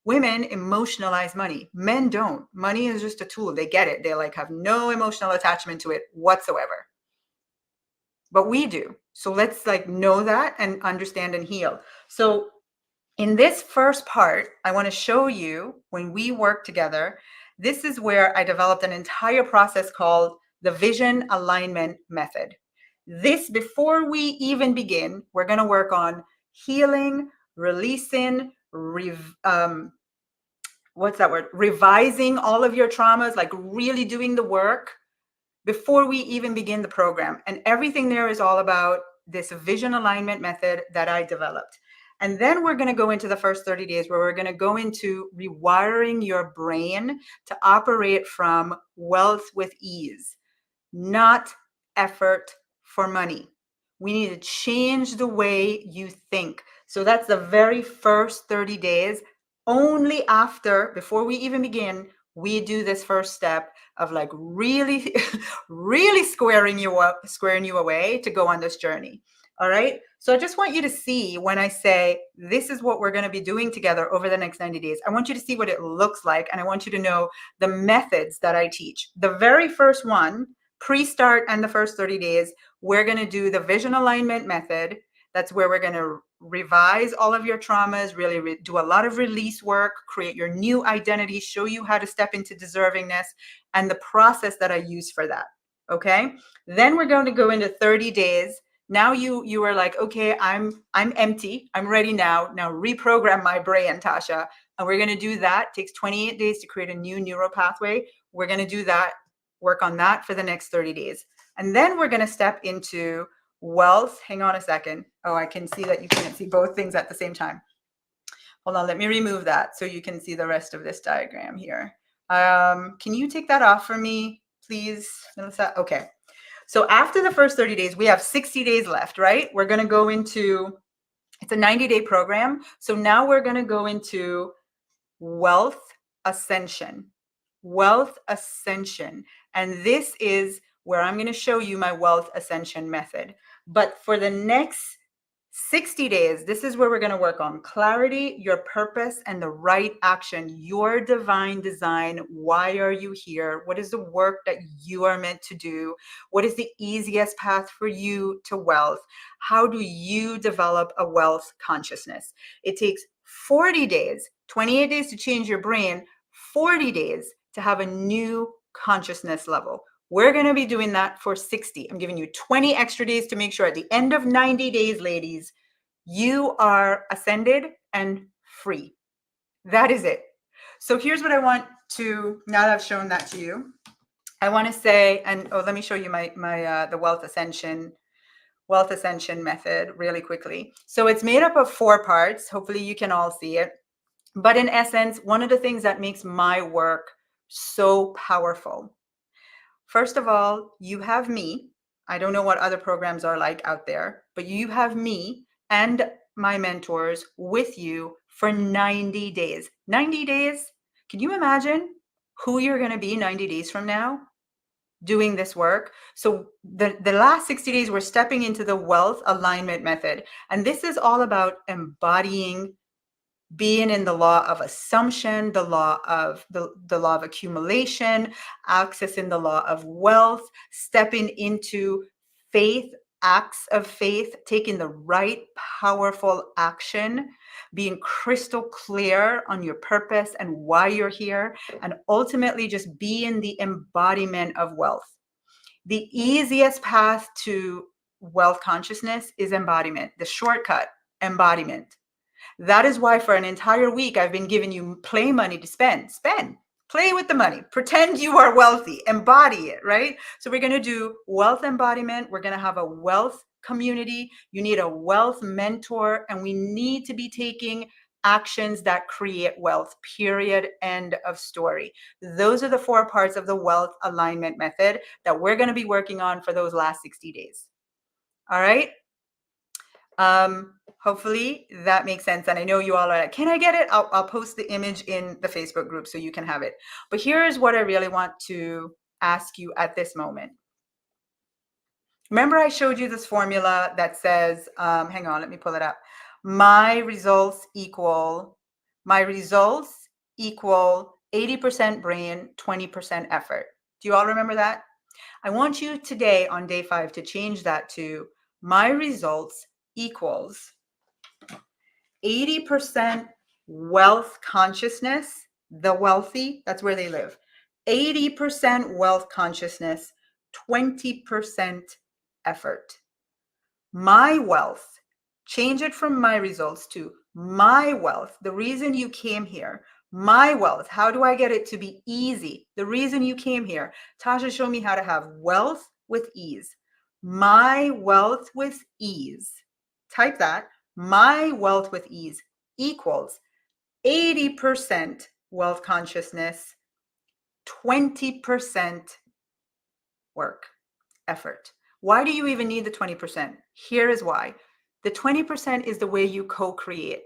Women emotionalize money. Men don't. Money is just a tool. They get it. They have no emotional attachment to it whatsoever. But we do. So let's know that and understand and heal. So in this first part, I want to show you, when we work together, this is where I developed an entire process called the Vision Alignment Method. This, before we even begin, we're going to work on healing, releasing, revising all of your traumas, really doing the work before we even begin the program. And everything there is all about this vision alignment method that I developed. And then we're going to go into the first 30 days where we're going to go into rewiring your brain to operate from wealth with ease, not effort for money. We need to change the way you think. So that's the very first 30 days. Only after, before we even begin, we do this first step of really, really squaring you away to go on this journey. All right. So I just want you to see, when I say this is what we're going to be doing together over the next 90 days, I want you to see what it looks like. And I want you to know the methods that I teach. The very first one, pre-start and the first 30 days, we're going to do the vision alignment method. That's where we're going to revise all of your traumas, really do a lot of release work, create your new identity, show you how to step into deservingness, and the process that I use for that. Okay. Then we're going to go into 30 days. Now you are okay, I'm empty. I'm ready now. Now reprogram my brain, Tasha. And we're going to do that. It takes 28 days to create a new neural pathway. We're going to do that, work on that for the next 30 days. And then we're going to step into wealth. Hang on a second. Oh, I can see that you can't see both things at the same time. hold on, let me remove that so you can see the rest of this diagram here. Can you take that off for me, please, Melissa? Okay. So after the first 30 days, we have 60 days left, right? We're going to go into, it's a 90-day program. So now we're going to go into wealth ascension. Wealth ascension. And this is where I'm going to show you my wealth ascension method. But for the next 60 days, this is where we're going to work on clarity, your purpose, and the right action, your divine design. Why are you here? What is the work that you are meant to do? What is the easiest path for you to wealth? How do you develop a wealth consciousness? It takes 40 days, 28 days to change your brain, 40 days to have a new consciousness level. We're going to be doing that for 60. I'm giving you 20 extra days to make sure at the end of 90 days, ladies, you are ascended and free. That is it. So here's what I want to, now that I've shown that to you, I want to say, and let me show you the wealth ascension method really quickly. So it's made up of 4 parts. Hopefully you can all see it. But in essence, one of the things that makes my work so powerful, first of all, you have me. I don't know what other programs are like out there, but you have me and my mentors with you for 90 days. 90 days. Can you imagine who you're going to be 90 days from now doing this work? So the last 60 days, we're stepping into the wealth alignment method. And this is all about embodying, being in the law of assumption, the law of accumulation, accessing the law of wealth, stepping into faith, acts of faith, taking the right powerful action, being crystal clear on your purpose and why you're here, and ultimately just being the embodiment of wealth. The easiest path to wealth consciousness is embodiment. The shortcut, embodiment. That is why for an entire week, I've been giving you play money to spend. Spend, play with the money, pretend you are wealthy, embody it, right? So we're going to do wealth embodiment. We're going to have a wealth community. You need a wealth mentor, and we need to be taking actions that create wealth, period, end of story. Those are the 4 parts of the wealth alignment method that we're going to be working on for those last 60 days. All right. Hopefully that makes sense. And I know you all are like, can I get it? I'll post the image in the Facebook group so you can have it. But here's what I really want to ask you at this moment. Remember I showed you this formula that says, hang on, let me pull it up. My results equal 80% brain, 20% effort. Do you all remember that? I want you today on day 5 to change that to my results equals 80% wealth consciousness, the wealthy, that's where they live. 80% wealth consciousness, 20% effort. My wealth, change it from my results to my wealth. The reason you came here, my wealth. How do I get it to be easy? The reason you came here. Tasha showed me how to have wealth with ease. My wealth with ease. Type that. My wealth with ease equals 80% wealth consciousness, 20% work, effort. Why do you even need the 20%? Here is why. The 20% is the way you co-create,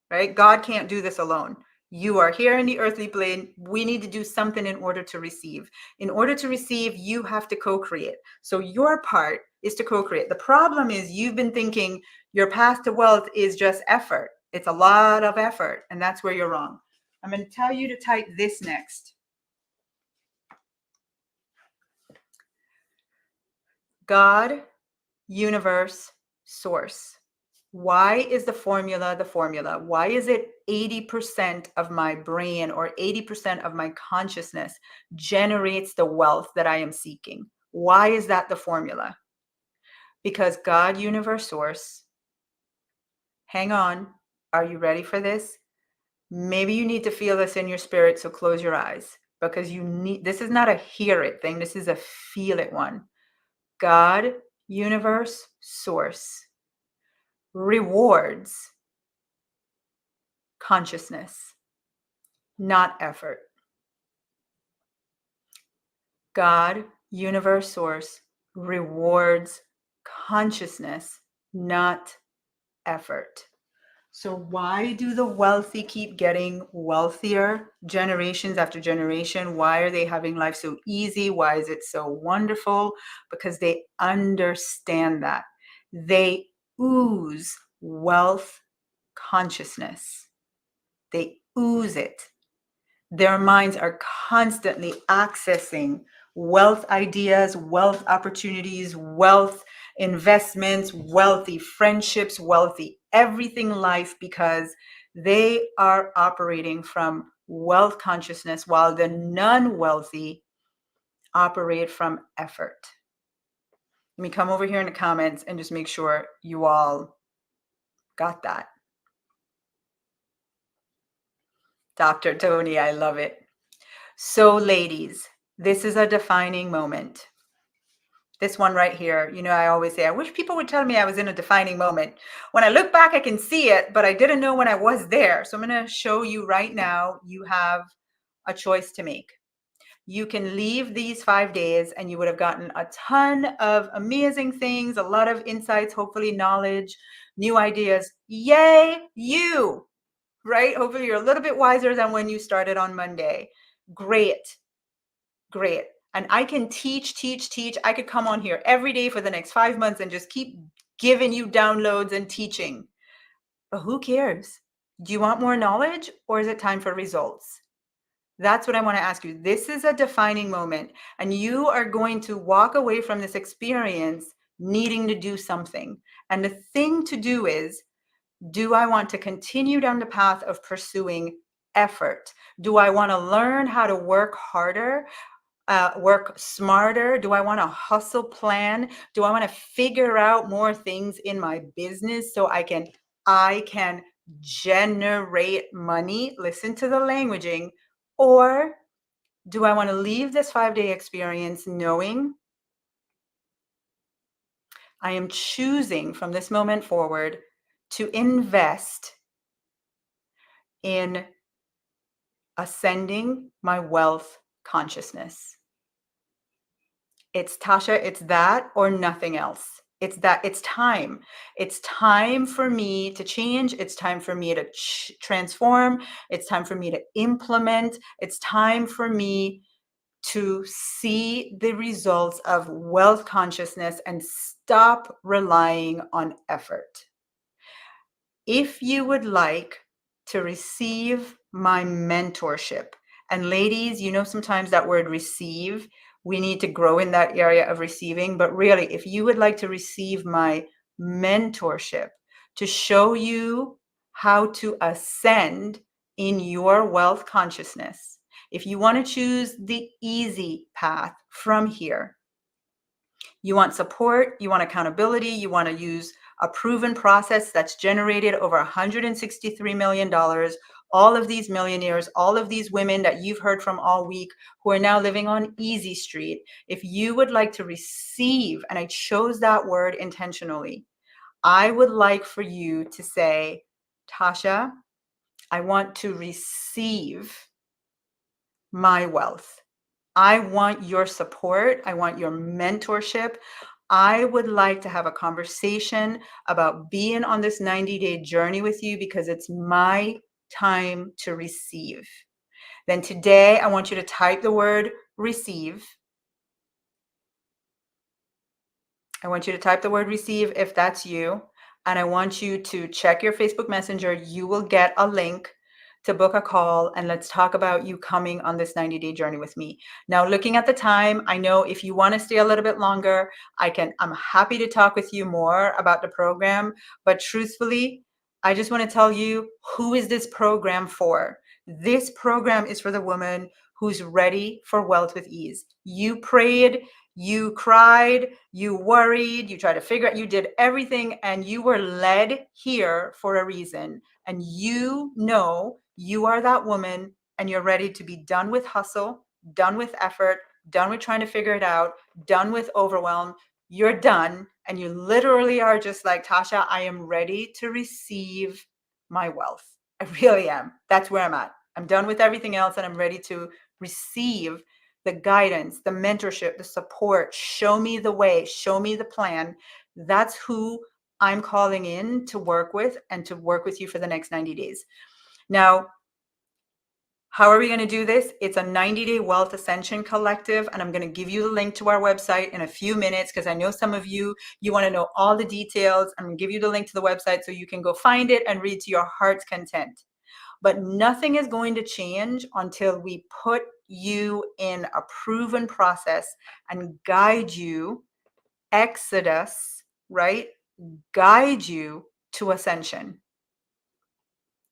right? God can't do this alone. You are here in the earthly plane. We need to do something in order to receive. In order to receive, you have to co-create. So your part is to co-create. The problem is you've been thinking your path to wealth is just effort. It's a lot of effort, and that's where you're wrong. I'm going to tell you to type this next. God, universe, source. Why is the formula the formula? Why is it 80% of my brain or 80% of my consciousness generates the wealth that I am seeking? Why is that the formula? Because God, universe, source. Hang on. Are you ready for this? Maybe you need to feel this in your spirit, so close your eyes, because you need, this is not a hear it thing. This is a feel it one. God, universe, source rewards consciousness, not effort. God, universe, source rewards consciousness, not effort. So why do the wealthy keep getting wealthier generations after generation? Why are they having life so easy? Why is it so wonderful? Because they understand that. They ooze wealth consciousness. They ooze it. Their minds are constantly accessing wealth ideas, wealth opportunities, wealth investments, wealthy friendships, wealthy everything life, because they are operating from wealth consciousness, while the non-wealthy operate from effort. Let me come over here in the comments and just make sure you all got that. Dr. Tony, I love it. So ladies, this is a defining moment. This one right here, you know, I always say, I wish people would tell me I was in a defining moment. When I look back, I can see it, but I didn't know when I was there. So I'm going to show you right now, you have a choice to make. You can leave these 5 days and you would have gotten a ton of amazing things, a lot of insights, hopefully knowledge, new ideas. Yay, you, right? Hopefully you're a little bit wiser than when you started on Monday. Great. Great. And I can teach. I could come on here every day for the next 5 months and just keep giving you downloads and teaching. But who cares? Do you want more knowledge, or is it time for results? That's what I want to ask you. This is a defining moment, and you are going to walk away from this experience needing to do something. And the thing to do is, do I want to continue down the path of pursuing effort? Do I want to learn how to work harder? Work smarter? Do I want to hustle plan? Do I want to figure out more things in my business so I can generate money? Listen to the languaging. Or do I want to leave this 5-day experience knowing I am choosing from this moment forward to invest in ascending my wealth consciousness? It's Tasha, it's that or nothing else. It's that, it's time. It's time for me to change. It's time for me to transform. It's time for me to implement. It's time for me to see the results of wealth consciousness and stop relying on effort. If you would like to receive my mentorship, and ladies, you know, sometimes that word receive, we need to grow in that area of receiving. But really, if you would like to receive my mentorship to show you how to ascend in your wealth consciousness, if you want to choose the easy path from here, you want support, you want accountability, you want to use a proven process that's generated over $163 million. All of these millionaires, all of these women that you've heard from all week who are now living on Easy Street. If you would like to receive, and I chose that word intentionally, I would like for you to say, Tasha, I want to receive my wealth. I want your support. I want your mentorship. I would like to have a conversation about being on this 90-day journey with you, because it's my time to receive. Then today, I want you to type the word receive. I want you to type the word receive if that's you. And I want you to check your Facebook Messenger. You will get a link to book a call, and let's talk about you coming on this 90-day journey with me. Now, looking at the time, I know if you want to stay a little bit longer, I'm happy to talk with you more about the program. But truthfully, I just want to tell you, who is this program for? This program is for the woman who's ready for wealth with ease. You prayed, you cried, you worried, you tried to figure out, you did everything, and you were led here for a reason. And you know you are that woman, and you're ready to be done with hustle, done with effort, done with trying to figure it out, done with overwhelm. You're done. And you literally are just like, Tasha, I am ready to receive my wealth. I really am. That's where I'm at. I'm done with everything else and I'm ready to receive the guidance, the mentorship, the support. Show me the way, show me the plan. That's who I'm calling in to work with and to work with you for the next 90 days. Now, how are we going to do this? It's a 90-day wealth ascension collective, and I'm going to give you the link to our website in a few minutes because I know some of you want to know all the details. I'm going to give you the link to the website so you can go find it and read to your heart's content. But nothing is going to change until we put you in a proven process and guide you, exodus, right? Guide you to ascension.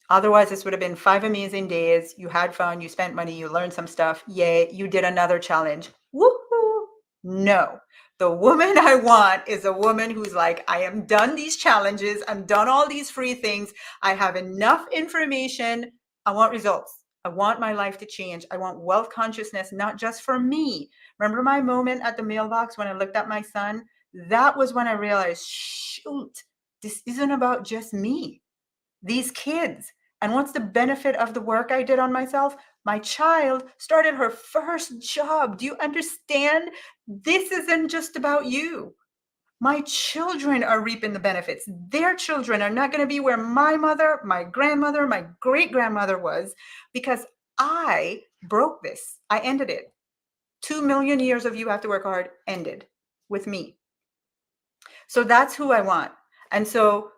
Otherwise, this would have been 5 amazing days. You had fun, you spent money, you learned some stuff. Yay, you did another challenge. Woohoo! No. The woman I want is a woman who's like, I am done these challenges. I'm done all these free things. I have enough information. I want results. I want my life to change. I want wealth consciousness, not just for me. Remember my moment at the mailbox when I looked at my son? That was when I realized, shoot, this isn't about just me. These kids. And what's the benefit of the work I did on myself? My child started her first job. Do you understand? This isn't just about you. My children are reaping the benefits. Their children are not going to be where my mother, my grandmother, my great grandmother was because I broke this. I ended it. 2 million years of you have to work hard ended with me. So that's who I want. And so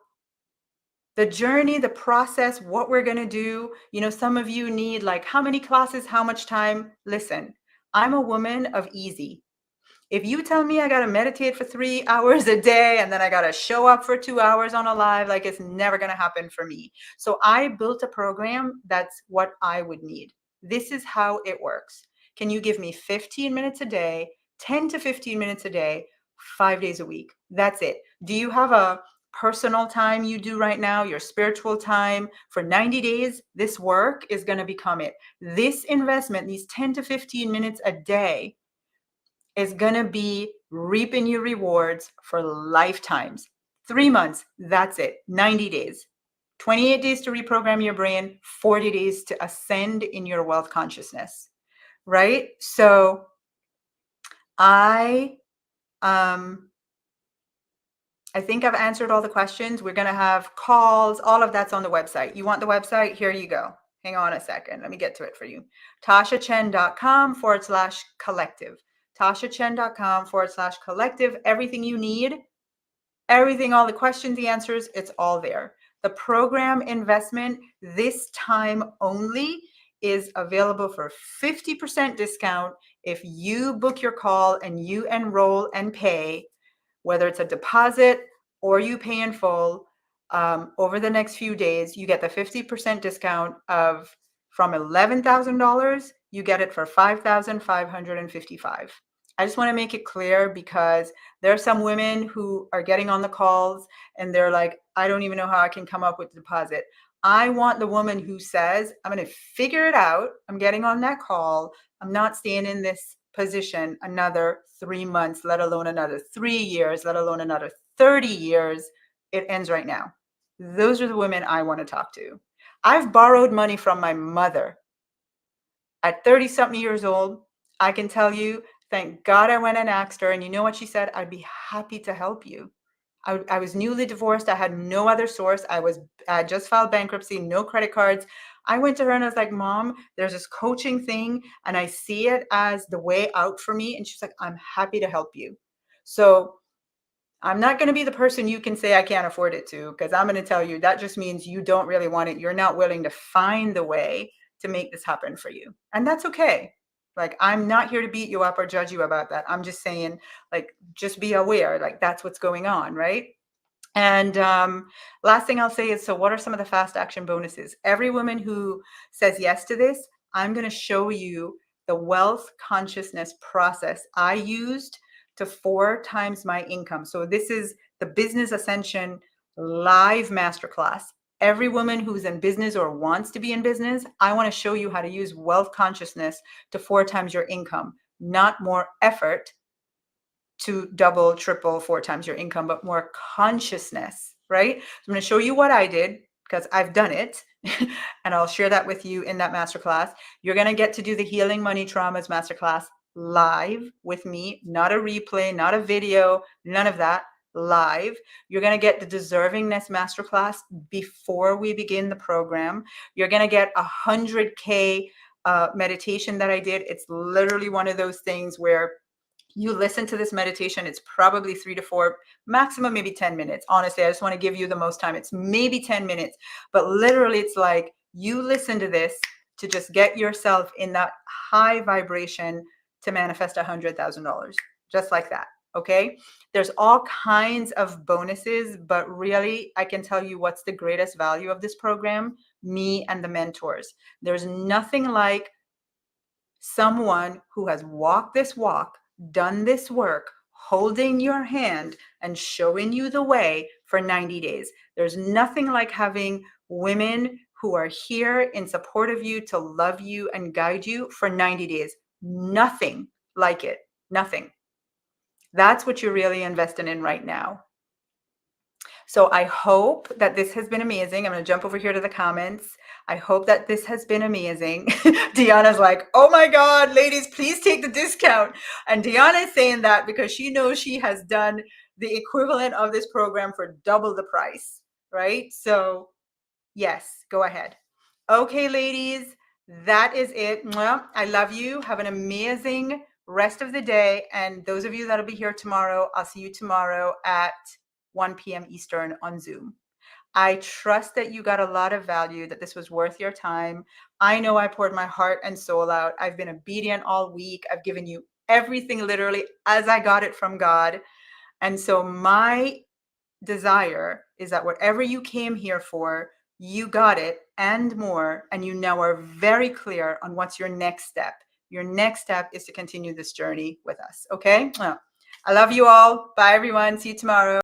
the journey, the process, what we're going to do, some of you need like how many classes, how much time? Listen, I'm a woman of easy. If you tell me I got to meditate for 3 hours a day and then I got to show up for 2 hours on a live, like it's never going to happen for me. So I built a program that's what I would need. This is how it works. Can you give me 15 minutes a day, 10 to 15 minutes a day, 5 days a week? That's it. Do you have a personal time you do right now, your spiritual time? For 90 days, this work is going to become it. This investment, these 10 to 15 minutes a day, is going to be reaping you rewards for lifetimes. 3 months, that's it. 90 days. 28 days to reprogram your brain, 40 days to ascend in your wealth consciousness, right? So I think I've answered all the questions. We're going to have calls. All of that's on the website. You want the website? Here you go. Hang on a second. Let me get to it for you. tashachen.com/collective. tashachen.com/collective. Everything you need, everything, all the questions, the answers, it's all there. The program investment this time only is available for 50% discount if you book your call and you enroll and pay, whether it's a deposit or you pay in full. Over the next few days, you get the 50% discount from $11,000, you get it for $5,555. I just want to make it clear because there are some women who are getting on the calls and they're like, I don't even know how I can come up with the deposit. I want the woman who says, I'm going to figure it out. I'm getting on that call. I'm not staying in this position another 3 months, let alone another 3 years, let alone another 30 years. It ends right now. Those are the women I want to talk to. I've borrowed money from my mother. At 30-something years old, I can tell you, thank God I went and asked her. And you know what she said? I'd be happy to help you. I was newly divorced. I had no other source. I just filed bankruptcy, no credit cards. I went to her and I was like, Mom, there's this coaching thing and I see it as the way out for me. And she's like, I'm happy to help you. So I'm not going to be the person you can say I can't afford it to, because I'm going to tell you that just means you don't really want it. You're not willing to find the way to make this happen for you. And that's okay. Like, I'm not here to beat you up or judge you about that. I'm just saying, like, just be aware, like that's what's going on, right? And last thing I'll say is, so what are some of the fast action bonuses? Every woman who says yes to this, I'm going to show you the wealth consciousness process I used to 4 times my income. So this is the Business Ascension live masterclass. Every woman who's in business or wants to be in business, I want to show you how to use wealth consciousness to 4 times your income, not more effort to double, triple, 4 times your income, but more consciousness, right? So I'm going to show you what I did, because I've done it, and I'll share that with you in that masterclass. You're going to get to do the Healing Money Traumas masterclass live with me, not a replay, not a video, none of that, live. You're going to get the Deservingness masterclass before we begin the program. You're going to get 100K meditation that I did. It's literally one of those things where you listen to this meditation. It's probably 3 to 4, maximum maybe 10 minutes. Honestly, I just want to give you the most time. It's maybe 10 minutes, but literally it's like you listen to this to just get yourself in that high vibration to manifest $100,000, just like that. Okay. There's all kinds of bonuses, but really I can tell you what's the greatest value of this program: me and the mentors. There's nothing like someone who has walked this walk, done this work, holding your hand and showing you the way for 90 days. There's nothing like having women who are here in support of you, to love you and guide you for 90 days. Nothing like it. Nothing. That's what you're really investing in right now. So I hope that this has been amazing. I'm going to jump over here to the comments. I hope that this has been amazing. Deanna's like, oh my God, ladies, please take the discount. And Deanna is saying that because she knows she has done the equivalent of this program for double the price, right? So yes, go ahead. Okay, ladies, that is it. Mwah. I love you. Have an amazing rest of the day. And those of you that'll be here tomorrow, I'll see you tomorrow at 1 p.m. Eastern on Zoom. I trust that you got a lot of value, that this was worth your time. I know I poured my heart and soul out. I've been obedient all week. I've given you everything literally as I got it from God. And so my desire is that whatever you came here for, you got it and more. And you now are very clear on what's your next step. Your next step is to continue this journey with us. Okay? I love you all. Bye, everyone. See you tomorrow.